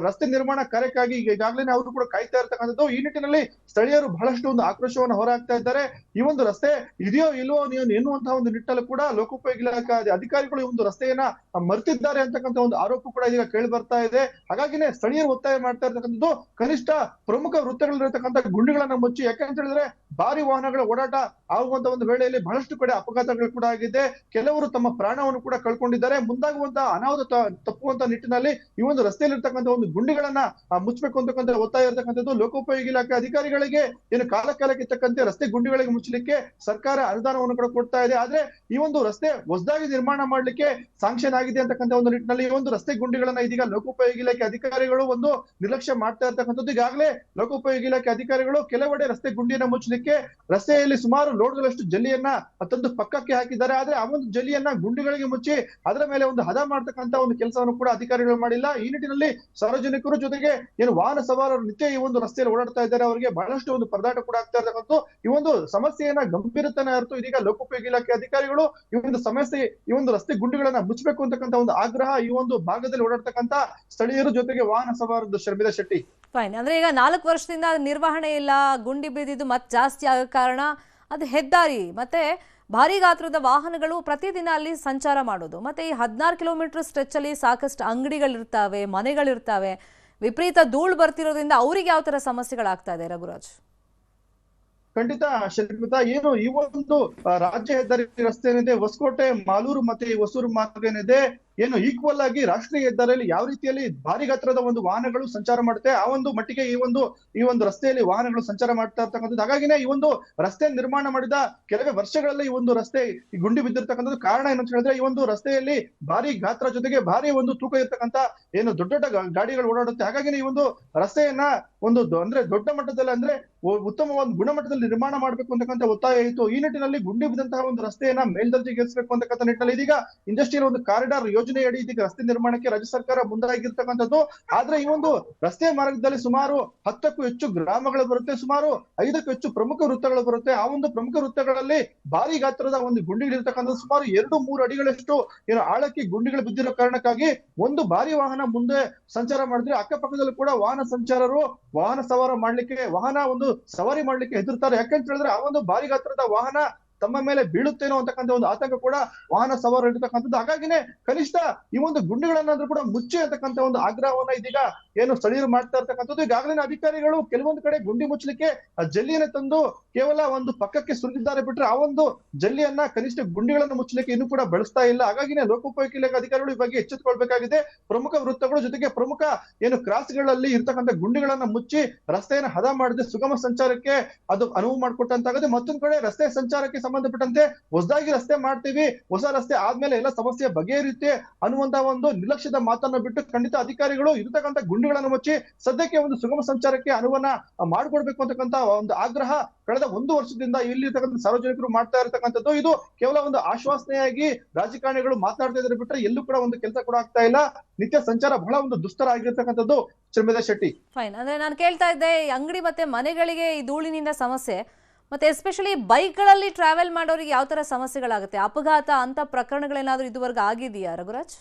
ರಸ್ತೆ ನಿರ್ಮಾಣ ಕಾರ್ಯಕ್ಕಾಗಿ ಈಗಾಗಲೇ ಅವರು ಕೂಡ ಕಾಯ್ತಾ ಇರ್ತಕ್ಕಂಥದ್ದು. ಈ ನಿಟ್ಟಿನಲ್ಲಿ ಸ್ಥಳೀಯರು ಬಹಳಷ್ಟು ಒಂದು ಆಕ್ರೋಶವನ್ನು ಹೊರಹಾಕ್ತಾ ಇದ್ದಾರೆ. ಈ ಒಂದು ರಸ್ತೆ ಇದೆಯೋ ಇಲ್ವೋ ಎನ್ನುವಂತಹ ಒಂದು ನಿಟ್ಟಲ್ಲಿ ಕೂಡ ಲೋಕೋಪಯೋಗಿ ಇಲಾಖಾ ಅಧಿಕಾರಿಗಳು ಈ ಒಂದು ರಸ್ತೆಯನ್ನ ಮರ್ತಿದ್ದಾರೆ ಅಂತಕ್ಕಂಥ ಒಂದು ಆರೋಪ ಕೂಡ ಇದೀಗ ಕೇಳಿ ಬರ್ತಾ ಇದೆ. ಹಾಗಾಗಿನೇ ಸ್ಥಳೀಯರು ಒತ್ತಾಯ ಮಾಡ್ತಾ ಇರ್ತಕ್ಕಂಥದ್ದು, ಕನಿಷ್ಠ ಪ್ರಮುಖ ವೃತ್ತಗಳಲ್ಲಿರತಕ್ಕಂಥ ಗುಂಡಿಗಳನ್ನ ಮುಚ್ಚಿ. ಯಾಕಂತ ಹೇಳಿದ್ರೆ ಭಾರಿ ವಾಹನಗಳ ಓಡಾಟ ಆಗುವಂತ ಒಂದು ವೇಳೆಯಲ್ಲಿ ಬಹಳಷ್ಟು ಕಡೆ ಅಪಘಾತಗಳು ಕೂಡ ಆಗಿದೆ. ಕೆಲವರು ತಮ್ಮ ಪ್ರಾಣವನ್ನು ಕೂಡ ಕಳ್ಕೊಂಡಿದ್ದಾರೆ. ಮುಂದಾಗುವಂತಹ ಅನಾಹುತ ತಪ್ಪುವಂತ ನಿಟ್ಟಿನಲ್ಲಿ ಈ ಒಂದು ರಸ್ತೆಯಲ್ಲಿರ್ತಕ್ಕಂಥ ಒಂದು ಗುಂಡಿಗಳನ್ನ ಮುಚ್ಚಬೇಕು ಅಂತಕ್ಕಂಥ ಒತ್ತಾಯ ಇರತಕ್ಕಂಥದ್ದು. ಲೋಕೋಪಯೋಗಿ ಇಲಾಖೆ ಅಧಿಕಾರಿಗಳಿಗೆ ಏನು ಕಾಲಕ್ಕೆ ತಕ್ಕಂತೆ ರಸ್ತೆ ಗುಂಡಿಗಳಿಗೆ ಮುಚ್ಚಲಿಕ್ಕೆ ಸರ್ಕಾರ ಅನುದಾನವನ್ನು ಕೂಡ ಕೊಡ್ತಾ ಇದೆ. ಆದ್ರೆ ಈ ಒಂದು ರಸ್ತೆ ಹೊಸದಾಗಿ ನಿರ್ಮಾಣ ಮಾಡ್ಲಿಕ್ಕೆ ಸ್ಯಾಂಕ್ಷನ್ ಆಗಿದೆ ಅಂತಕ್ಕಂಥ ಒಂದು ನಿಟ್ಟಿನಲ್ಲಿ ಈ ಒಂದು ರಸ್ತೆ ಗುಂಡಿಗಳನ್ನ ಇದೀಗ ಲೋಕೋಪಯೋಗಿ ಇಲಾಖೆ ಅಧಿಕಾರಿಗಳು ಒಂದು ನಿರ್ಲಕ್ಷ್ಯ ಮಾಡ್ತಾ ಇರ್ತಕ್ಕಂಥದ್ದು. ಈಗಾಗಲೇ ಲೋಕೋಪಯೋಗಿ ಇಲಾಖೆ ಅಧಿಕಾರಿಗಳು ಕೆಲವೆಡೆ ರಸ್ತೆ ಗುಂಡಿಯನ್ನ ಮುಚ್ಚಲಿಕ್ಕೆ ರಸ್ತೆಯಲ್ಲಿ ಸುಮಾರು ಲೋಡ್ಗಳಷ್ಟು ಜಲ್ಲಿಯನ್ನ ತಂದು ಪಕ್ಕಕ್ಕೆ ಹಾಕಿದ್ದಾರೆ. ಆದ್ರೆ ಆ ಒಂದು ಜಲ್ಲಿಯನ್ನ ಗುಂಡಿಗಳಿಗೆ ಮುಚ್ಚಿ ಅದರ ಮೇಲೆ ಒಂದು ಹದ ಮಾಡ್ತಕ್ಕಂಥ ಒಂದು ಕೆಲಸವನ್ನು ಕೂಡ ಅಧಿಕಾರಿಗಳು ಮಾಡಿಲ್ಲ. ಈ ನಿಟ್ಟಿನಲ್ಲಿ ಸಾರ್ವಜನಿಕರು ಜೊತೆಗೆ ಏನು ವಾಹನ ಸವಾರರು ನಿತ್ಯ ಈ ಒಂದು ರಸ್ತೆಯಲ್ಲಿ ಓಡಾಡ್ತಾ ಇದ್ದಾರೆ, ಅವರಿಗೆ ಬಹಳಷ್ಟು ಒಂದು ಪರದಾಟ ಕೂಡ ಆಗ್ತಾ ಇರ್ತಕ್ಕಂಥ ಈ ಒಂದು ಸಮಸ್ಯೆಯನ್ನ ಗಂಭೀರತನ ಅರ್ಥ ಇದೀಗ ಲೋಕೋಪಯೋಗಿ ಇಲಾಖೆ ಅಧಿಕಾರಿಗಳು ಈ ಒಂದು ಸಮಸ್ಯೆ ಈ ಒಂದು ರಸ್ತೆ ಗುಂಡಿಗಳನ್ನ ಮುಚ್ಚಬೇಕು ಅಂತಕ್ಕಂಥ ಒಂದು ಆಗ್ರಹ ಈ ಒಂದು ಭಾಗದಲ್ಲಿ ಓಡಾಡ್ತಕ್ಕಂಥ ಸ್ಥಳೀಯರು ಜೊತೆಗೆ ವಾಹನ ಸವಾರರು. ಶರ್ಮಿಳಾ ಶೆಟ್ಟಿ, ಫೈನ್. ಅಂದ್ರೆ ಈಗ 4 ವರ್ಷದಿಂದ ನಿರ್ವಹಣೆ ಇಲ್ಲ, ಗುಂಡಿ ಬಿದ್ದಿದ್ದು ಮತ್ತೆ ಜಾಸ್ತಿ ಆಗೋ ಕಾರಣ ಅದು ಹೆದ್ದಾರಿ ಮತ್ತೆ ಭಾರಿ ಗಾತ್ರದ ವಾಹನಗಳು ಪ್ರತಿದಿನ ಅಲ್ಲಿ ಸಂಚಾರ ಮಾಡೋದು. ಮತ್ತೆ ಈ 16 ಕಿಲೋಮೀಟರ್ ಸ್ಟ್ರೆಚ್ ಅಲ್ಲಿ ಸಾಕಷ್ಟು ಅಂಗಡಿಗಳಿರ್ತಾವೆ, ಮನೆಗಳಿರ್ತಾವೆ. ವಿಪರೀತ ಧೂಳು ಬರ್ತಿರೋದ್ರಿಂದ ಅವ್ರಿಗೆ ಯಾವ ತರ ಸಮಸ್ಯೆಗಳಾಗ್ತಾ ಇದೆ ರಘುರಾಜ್? ಖಂಡಿತ ಶರ್ಮಿತಾ, ಏನು ಈ ಒಂದು ರಾಜ್ಯ ಹೆದ್ದಾರಿ ರಸ್ತೆ ಏನಿದೆ ಹೊಸಕೋಟೆ ಮಾಲೂರು ಮತ್ತೆ ಈ ಹೊಸೂರು ಮಾರ್ಗ ಏನಿದೆ ಏನು ಈಕ್ವಲ್ ಆಗಿ ರಾಷ್ಟ್ರೀಯ ಹೆದ್ದಾರಿಯಲ್ಲಿ ಯಾವ ರೀತಿಯಲ್ಲಿ ಭಾರಿ ಗಾತ್ರದ ಒಂದು ವಾಹನಗಳು ಸಂಚಾರ ಮಾಡುತ್ತೆ ಆ ಒಂದು ಮಟ್ಟಿಗೆ ಈ ಒಂದು ರಸ್ತೆಯಲ್ಲಿ ವಾಹನಗಳು ಸಂಚಾರ ಮಾಡ್ತಾ ಇರ್ತಕ್ಕಂಥದ್ದು. ಹಾಗಾಗಿನೇ ಈ ಒಂದು ರಸ್ತೆ ನಿರ್ಮಾಣ ಮಾಡಿದ ಕೆಲವೇ ವರ್ಷಗಳಲ್ಲಿ ಈ ಒಂದು ರಸ್ತೆ ಗುಂಡಿ ಬಿದ್ದಿರ್ತಕ್ಕಂಥದ್ದು. ಕಾರಣ ಏನಂತ ಹೇಳಿದ್ರೆ ಈ ಒಂದು ರಸ್ತೆಯಲ್ಲಿ ಭಾರಿ ಗಾತ್ರ ಜೊತೆಗೆ ಭಾರಿ ಒಂದು ತೂಕ ಇರ್ತಕ್ಕಂಥ ಏನು ದೊಡ್ಡ ದೊಡ್ಡ ಗಾಡಿಗಳು ಓಡಾಡುತ್ತೆ. ಹಾಗಾಗಿ ಈ ಒಂದು ರಸ್ತೆಯನ್ನ ಅಂದ್ರೆ ದೊಡ್ಡ ಮಟ್ಟದಲ್ಲಿ ಅಂದ್ರೆ ಉತ್ತಮವಾದ ಗುಣಮಟ್ಟದಲ್ಲಿ ನಿರ್ಮಾಣ ಮಾಡಬೇಕು ಅಂತಕ್ಕಂಥ ಒತ್ತಾಯ ಇತ್ತು. ಈ ನಿಟ್ಟಿನಲ್ಲಿ ಗುಂಡಿ ಬಿದ್ದಂತಹ ಒಂದು ರಸ್ತೆಯನ್ನ ಮೇಲ್ದರ್ಜೆಗೇರಿಸಬೇಕು ಅಂತಕ್ಕಂಥ ನಿಟ್ಟಿನಲ್ಲಿ ಇದೀಗ ಇಂಡಸ್ಟ್ರಿಯಲ್ ಒಂದು ಕಾರಿಡಾರ್ ಯೋಜನೆಯಡಿ ಇದೀಗ ರಸ್ತೆ ನಿರ್ಮಾಣಕ್ಕೆ ರಾಜ್ಯ ಸರ್ಕಾರ ಮುಂದಾಗಿರ್ತಕ್ಕಂಥದ್ದು. ಆದ್ರೆ ಈ ಒಂದು ರಸ್ತೆ ಮಾರ್ಗದಲ್ಲಿ ಸುಮಾರು 10ಕ್ಕೂ ಹೆಚ್ಚು ಗ್ರಾಮಗಳು ಬರುತ್ತೆ, ಸುಮಾರು 5ಕ್ಕೂ ಹೆಚ್ಚು ಪ್ರಮುಖ ವೃತ್ತಗಳು ಬರುತ್ತೆ. ಆ ಒಂದು ಪ್ರಮುಖ ವೃತ್ತಗಳಲ್ಲಿ ಭಾರಿ ಗಾತ್ರದ ಒಂದು ಗುಂಡಿಗಳಿರ್ತಕ್ಕಂಥದ್ದು. ಸುಮಾರು 2-3 ಅಡಿಗಳಷ್ಟು ಏನು ಆಳಕ್ಕೆ ಗುಂಡಿಗಳು ಬಿದ್ದಿರೋ ಕಾರಣಕ್ಕಾಗಿ ಒಂದು ಭಾರಿ ವಾಹನ ಮುಂದೆ ಸಂಚಾರ ಮಾಡಿದ್ರೆ ಅಕ್ಕಪಕ್ಕದಲ್ಲೂ ಕೂಡ ವಾಹನ ಸವಾರಿ ಮಾಡ್ಲಿಕ್ಕೆ ಹೆದರ್ತಾರೆ. ಯಾಕಂತ ಹೇಳಿದ್ರೆ ಆ ಒಂದು ಭಾರಿ ಗಾತ್ರದ ವಾಹನ ತಮ್ಮ ಮೇಲೆ ಬೀಳುತ್ತೇನೋ ಅಂತಕ್ಕಂಥ ಒಂದು ಆತಂಕ ಕೂಡ ವಾಹನ ಸವಾರರು ಇರ್ತಕ್ಕಂಥದ್ದು. ಹಾಗಾಗಿನೇ ಕನಿಷ್ಠ ಈ ಒಂದು ಗುಂಡಿಗಳನ್ನಾದ್ರೂ ಕೂಡ ಮುಚ್ಚಿ ಅಂತಕ್ಕಂಥ ಒಂದು ಆಗ್ರಹವನ್ನ ಇದೀಗ ಏನು ಸ್ಥಳೀಯರು ಮಾಡ್ತಾ ಇರ್ತಕ್ಕಂಥದ್ದು. ಈಗಾಗಲೇ ಅಧಿಕಾರಿಗಳು ಕೆಲವೊಂದು ಕಡೆ ಗುಂಡಿ ಮುಚ್ಚಲಿಕ್ಕೆ ಜಲ್ಲಿಯನ್ನ ತಂದು ಕೇವಲ ಒಂದು ಪಕ್ಕಕ್ಕೆ ಸುರಿದಿದ್ದಾರೆ ಬಿಟ್ರೆ ಆ ಒಂದು ಜಲ್ಲಿಯನ್ನ ಕನಿಷ್ಠ ಗುಂಡಿಗಳನ್ನು ಮುಚ್ಚಲಿಕ್ಕೆ ಇನ್ನೂ ಕೂಡ ಬಳಸ್ತಾ ಇಲ್ಲ. ಹಾಗಾಗಿನೇ ಲೋಕೋಪಯೋಗಿ ಇಲಾಖೆ ಅಧಿಕಾರಿಗಳು ಈ ಬಗ್ಗೆ ಎಚ್ಚೆತ್ತುಕೊಳ್ಬೇಕಾಗಿದೆ. ಪ್ರಮುಖ ವೃತ್ತಗಳು ಜೊತೆಗೆ ಪ್ರಮುಖ ಏನು ಕ್ರಾಸ್ಗಳಲ್ಲಿ ಇರ್ತಕ್ಕಂಥ ಗುಂಡಿಗಳನ್ನ ಮುಚ್ಚಿ ರಸ್ತೆಯನ್ನು ಹದ ಮಾಡದೆ ಸುಗಮ ಸಂಚಾರಕ್ಕೆ ಅದು ಅನುವು ಮಾಡಿಕೊಟ್ಟಂತಾಗುತ್ತೆ. ಮತ್ತೊಂದು ಕಡೆ ರಸ್ತೆ ಸಂಚಾರಕ್ಕೆ ಸಂಬಂಧಪಟ್ಟಂತೆ ಹೊಸದಾಗಿ ರಸ್ತೆ ಮಾಡ್ತೀವಿ, ಹೊಸ ರಸ್ತೆ ಆದ್ಮೇಲೆ ಎಲ್ಲ ಸಮಸ್ಯೆ ಬಗೆಹರಿಯುತ್ತೆ ಅನ್ನುವಂತ ಒಂದು ನಿರ್ಲಕ್ಷ್ಯದ ಮಾತನ್ನು ಬಿಟ್ಟು ಖಂಡಿತ ಅಧಿಕಾರಿಗಳು ಇರತಕ್ಕಂಥ ಗುಂಡಿಗಳನ್ನು ಮುಚ್ಚಿ ಸದ್ಯಕ್ಕೆ ಒಂದು ಸುಗಮ ಸಂಚಾರಕ್ಕೆ ಅನುವನ್ನ ಮಾಡಿಕೊಡ್ಬೇಕು ಅಂತಕ್ಕಂಥ ಒಂದು ಆಗ್ರಹ ಕಳೆದ 1 ವರ್ಷದಿಂದ ಇಲ್ಲಿರ್ತಕ್ಕಂಥ ಸಾರ್ವಜನಿಕರು ಮಾಡ್ತಾ ಇರತಕ್ಕಂಥದ್ದು. ಇದು ಕೇವಲ ಒಂದು ಆಶ್ವಾಸನೆಯಾಗಿ ರಾಜಕಾರಣಿಗಳು ಮಾತನಾಡ್ತಾ ಇದ್ದಾರೆ ಬಿಟ್ರೆ ಎಲ್ಲೂ ಕೂಡ ಒಂದು ಕೆಲಸ ಕೂಡ ಆಗ್ತಾ ಇಲ್ಲ. ನಿತ್ಯ ಸಂಚಾರ ಬಹಳ ಒಂದು ದುಸ್ತರ ಆಗಿರ್ತಕ್ಕಂಥದ್ದು. ಶ್ರೀಮತಿ ಶೆಟ್ಟಿ, ಫೈನ್. ಅಂದ್ರೆ ನಾನು ಕೇಳ್ತಾ ಇದ್ದೆ, ಅಂಗಡಿ ಮತ್ತೆ ಮನೆಗಳಿಗೆ ಈ ಧೂಳಿನಿಂದ ಸಮಸ್ಯೆ, ಮತ್ತೆ ಎಸ್ಪೆಷಲಿ ಬೈಕ್ಗಳಲ್ಲಿ ಟ್ರಾವೆಲ್ ಮಾಡೋರಿಗೆ ಯಾವ ತರ ಸಮಸ್ಯೆಗಳಾಗುತ್ತೆ? ಅಪಘಾತ ಅಂತ ಪ್ರಕರಣಗಳೇನಾದ್ರೂ ಇದುವರೆಗೂ ಆಗಿದೆಯಾ ರಘುರಾಜ್?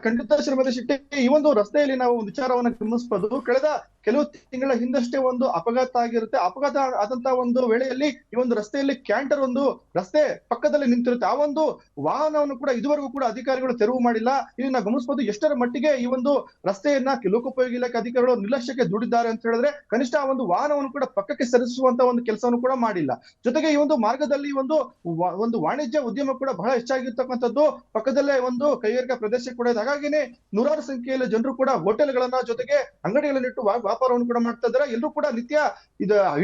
ಖಂಡಿತ ಶ್ರೀಮತಿ ಶೆಟ್ಟಿ, ಈ ಒಂದು ರಸ್ತೆಯಲ್ಲಿ ನಾವು ಒಂದು ವಿಚಾರವನ್ನ ಗಮನಿಸಬಹುದು. ಕಳೆದ ಕೆಲವು ತಿಂಗಳ ಹಿಂದಷ್ಟೇ ಒಂದು ಅಪಘಾತ ಆಗಿರುತ್ತೆ. ಅಪಘಾತ ಆದಂತ ಒಂದು ವೇಳೆಯಲ್ಲಿ ಈ ಒಂದು ರಸ್ತೆಯಲ್ಲಿ ಕ್ಯಾಂಟರ್ ಒಂದು ರಸ್ತೆ ಪಕ್ಕದಲ್ಲಿ ನಿಂತಿರುತ್ತೆ. ಆ ಒಂದು ವಾಹನವನ್ನು ಕೂಡ ಇದುವರೆಗೂ ಕೂಡ ಅಧಿಕಾರಿಗಳು ತೆರವು ಮಾಡಿಲ್ಲ. ಇದನ್ನ ಗಮನಿಸಬಹುದು. ಎಷ್ಟರ ಮಟ್ಟಿಗೆ ಈ ಒಂದು ರಸ್ತೆಯನ್ನ ಲೋಕೋಪಯೋಗಿ ಇಲಾಖೆ ಅಧಿಕಾರಿಗಳು ನಿರ್ಲಕ್ಷ್ಯಕ್ಕೆ ದುಡಿದ್ದಾರೆ ಅಂತ ಹೇಳಿದ್ರೆ ಕನಿಷ್ಠ ಆ ಒಂದು ವಾಹನವನ್ನು ಕೂಡ ಪಕ್ಕಕ್ಕೆ ಸರಿಸುವಂತ ಒಂದು ಕೆಲಸವನ್ನು ಕೂಡ ಮಾಡಿಲ್ಲ. ಜೊತೆಗೆ ಈ ಒಂದು ಮಾರ್ಗದಲ್ಲಿ ಒಂದು ವಾಣಿಜ್ಯ ಉದ್ಯಮ ಕೂಡ ಬಹಳ ಹೆಚ್ಚಾಗಿರ್ತಕ್ಕಂಥದ್ದು. ಪಕ್ಕದಲ್ಲೇ ಒಂದು ಕೈಗಾರಿಕಾ ಪ್ರದೇಶ ಕೂಡ ಇದೆ. ಹಾಗಾಗಿನೇ ನೂರಾರು ಸಂಖ್ಯೆಯಲ್ಲಿ ಜನರು ಕೂಡ ಹೋಟೆಲ್ಗಳನ್ನ ಜೊತೆಗೆ ಅಂಗಡಿಗಳನ್ನಿಟ್ಟು ವ್ಯಾಪಾರವನ್ನು ಕೂಡ ಮಾಡ್ತಾ ಇದ್ದಾರೆ. ಎಲ್ಲರೂ ಕೂಡ ನಿತ್ಯ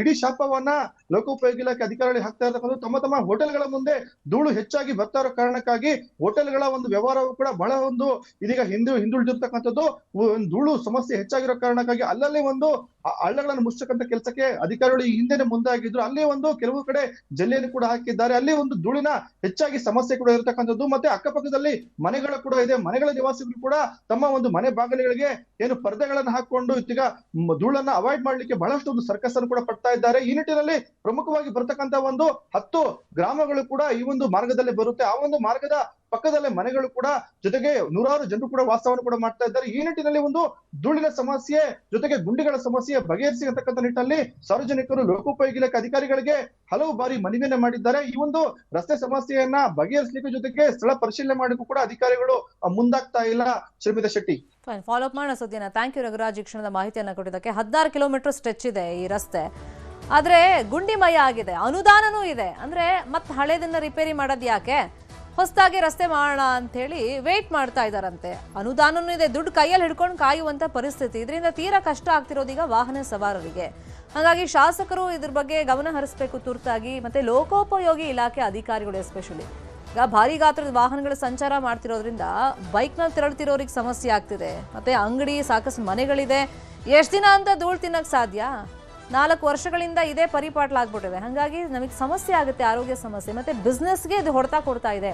ಇಡೀ ಶಾಪವನ್ನ ಲೋಕೋಪಯೋಗಿ ಇಲಾಖೆ ಅಧಿಕಾರಿಗಳು ಹಾಕ್ತಾ ಇರ್ತಕ್ಕಂಥ ತಮ್ಮ ಹೋಟೆಲ್ಗಳ ಮುಂದೆ ಧೂಳು ಹೆಚ್ಚಾಗಿ ಬರ್ತಾ ಇರೋ ಕಾರಣಕ್ಕಾಗಿ ಹೋಟೆಲ್ಗಳ ಒಂದು ವ್ಯವಹಾರವು ಕೂಡ ಬಹಳ ಒಂದು ಇದೀಗ ಹಿಂದುಳಿದಿರ್ತಕ್ಕಂಥದ್ದು. ಧೂಳು ಸಮಸ್ಯೆ ಹೆಚ್ಚಾಗಿರೋ ಕಾರಣಕ್ಕಾಗಿ ಅಲ್ಲಲ್ಲಿ ಒಂದು ಹಳ್ಳಗಳನ್ನು ಮುಚ್ಚತಕ್ಕಂಥ ಕೆಲಸಕ್ಕೆ ಅಧಿಕಾರಿಗಳು ಈ ಹಿಂದೆನೆ ಮುಂದಾಗಿದ್ರು. ಅಲ್ಲಿ ಒಂದು ಕೆಲವು ಕಡೆ ಜಲ್ಲಿಯನ್ನು ಕೂಡ ಹಾಕಿದ್ದಾರೆ. ಅಲ್ಲಿ ಒಂದು ಧೂಳಿನ ಹೆಚ್ಚಾಗಿ ಸಮಸ್ಯೆ ಕೂಡ ಇರತಕ್ಕಂಥದ್ದು. ಮತ್ತೆ ಅಕ್ಕಪಕ್ಕದಲ್ಲಿ ಮನೆಗಳು ಕೂಡ ಇದೆ. ಮನೆಗಳ ನಿವಾಸಿಗಳು ಕೂಡ ತಮ್ಮ ಒಂದು ಮನೆ ಬಾಗಿಲುಗಳಿಗೆ ಏನು ಪರ್ದೆಗಳನ್ನು ಹಾಕೊಂಡು ಈಗ ಧೂಳನ್ನ ಅವಾಯ್ಡ್ ಮಾಡ್ಲಿಕ್ಕೆ ಬಹಳಷ್ಟು ಒಂದು ಸರ್ಕಸ್ ಅನ್ನು ಕೂಡ ಪಡ್ತಾ ಇದ್ದಾರೆ. ಈ ನಿಟ್ಟಿನಲ್ಲಿ ಪ್ರಮುಖವಾಗಿ ಬರ್ತಕ್ಕಂಥ ಒಂದು 10 ಗ್ರಾಮಗಳು ಕೂಡ ಈ ಒಂದು ಮಾರ್ಗದಲ್ಲಿ ಬರುತ್ತೆ. ಆ ಒಂದು ಮಾರ್ಗದ ಪಕ್ಕದಲ್ಲೇ ಮನೆಗಳು ಕೂಡ ಜೊತೆಗೆ ನೂರಾರು ಜನರು ಕೂಡ ವಾಸವನ್ನು ಕೂಡ ಮಾಡ್ತಾ ಇದ್ದಾರೆ. ಈ ನಿಟ್ಟಿನಲ್ಲಿ ಒಂದು ಧೂಳಿನ ಸಮಸ್ಯೆ ಜೊತೆಗೆ ಗುಂಡಿಗಳ ಸಮಸ್ಯೆ ಬಗೆಹರಿಸಿ ಅಂತಕ್ಕಂಥ ನಿಟ್ಟಿನಲ್ಲಿ ಸಾರ್ವಜನಿಕರು ಲೋಕೋಪಯೋಗಿ ಇಲಾಖೆ ಅಧಿಕಾರಿಗಳಿಗೆ ಹಲವು ಬಾರಿ ಮನವಿಯನ್ನ ಮಾಡಿದ್ದಾರೆ. ಈ ಒಂದು ರಸ್ತೆ ಸಮಸ್ಯೆಯನ್ನ ಬಗೆಹರಿಸಲಿಕ್ಕೆ ಜೊತೆಗೆ ಸ್ಥಳ ಪರಿಶೀಲನೆ ಮಾಡಲಿಕ್ಕೂ ಕೂಡ ಅಧಿಕಾರಿಗಳು ಮುಂದಾಗ್ತಾ ಇಲ್ಲ. ಶ್ರೀಮತಿ ಶೆಟ್ಟಿ, ಫಾಲೋ ಅಪ್ ಮಾಡೋ ಸುದ್ದಿನ. ಥ್ಯಾಂಕ್ ಯು ರಘುರಾಜ್, ಈ ಕ್ಷಣದ ಮಾಹಿತಿಯನ್ನ ಕೊಟ್ಟಿದ್ದಕ್ಕೆ. 16 ಕಿಲೋಮೀಟರ್ ಸ್ಟ್ರೆಚ್ ಇದೆ ಈ ರಸ್ತೆ, ಆದ್ರೆ ಗುಂಡಿಮಯ ಆಗಿದೆ. ಅನುದಾನನೂ ಇದೆ. ಅಂದ್ರೆ ಮತ್ತೆ ಹಳೇದನ್ನ ರಿಪೇರಿ ಮಾಡೋದು ಯಾಕೆ, ಹೊಸದಾಗಿ ರಸ್ತೆ ಮಾಡೋಣ ಅಂತ ಹೇಳಿ ವೇಟ್ ಮಾಡ್ತಾ ಇದ್ದಾರಂತೆ. ಅನುದಾನನೂ ಇದೆ, ದುಡ್ಡು ಕೈಯಲ್ಲಿ ಹಿಡ್ಕೊಂಡು ಕಾಯುವಂತ ಪರಿಸ್ಥಿತಿ. ಇದರಿಂದ ತೀರಾ ಕಷ್ಟ ಆಗ್ತಿರೋದೀಗ ವಾಹನ ಸವಾರರಿಗೆ. ಹಾಗಾಗಿ ಶಾಸಕರು ಇದ್ರ ಬಗ್ಗೆ ಗಮನ ಹರಿಸಬೇಕು ತುರ್ತಾಗಿ. ಮತ್ತೆ ಲೋಕೋಪಯೋಗಿ ಇಲಾಖೆ ಅಧಿಕಾರಿಗಳು ಎಸ್ಪೆಷಲಿ ಈಗ ಭಾರಿ ಗಾತ್ರದ ವಾಹನಗಳ ಸಂಚಾರ ಮಾಡ್ತಿರೋದ್ರಿಂದ ಬೈಕ್ನಲ್ಲಿ ತೆರಳುತ್ತಿರೋರಿಗೆ ಸಮಸ್ಯೆ ಆಗ್ತಿದೆ. ಮತ್ತೆ ಅಂಗಡಿ, ಸಾಕಷ್ಟು ಮನೆಗಳಿದೆ. ಎಷ್ಟು ದಿನ ಅಂತ ಧೂಳು ತಿನ್ನಕ್ ಸಾಧ್ಯ? 4 ವರ್ಷಗಳಿಂದ ಇದೇ ಪರಿಪಾಟ್ಲಾಗ್ಬಿಟ್ಟಿದೆ. ಹಾಗಾಗಿ ನಮಗೆ ಸಮಸ್ಯೆ ಆಗುತ್ತೆ, ಆರೋಗ್ಯ ಸಮಸ್ಯೆ. ಮತ್ತೆ ಬಿಸ್ನೆಸ್ಗೆ ಇದು ಹೊಡೆತ ಕೊಡ್ತಾ ಇದೆ.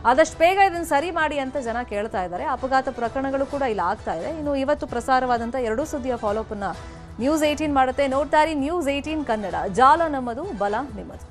ಆದಷ್ಟು ಬೇಗ ಇದನ್ನು ಸರಿ ಮಾಡಿ ಅಂತ ಜನ ಕೇಳ್ತಾ ಇದ್ದಾರೆ. ಅಪಘಾತ ಪ್ರಕರಣಗಳು ಕೂಡ ಇಲ್ಲಿ ಆಗ್ತಾ ಇದೆ. ಇನ್ನು ಇವತ್ತು ಪ್ರಸಾರವಾದಂಥ 2 ಸುದ್ದಿಯ ಫಾಲೋಅಪ್ ಅನ್ನ ನ್ಯೂಸ್ 18 ಮಾಡುತ್ತೆ. ನೋಡ್ತಾ ಇರಿ ನ್ಯೂಸ್ 18 ಕನ್ನಡ. ಜಾಲ ನಮ್ಮದು, ಬಲ ನಿಮ್ಮದು.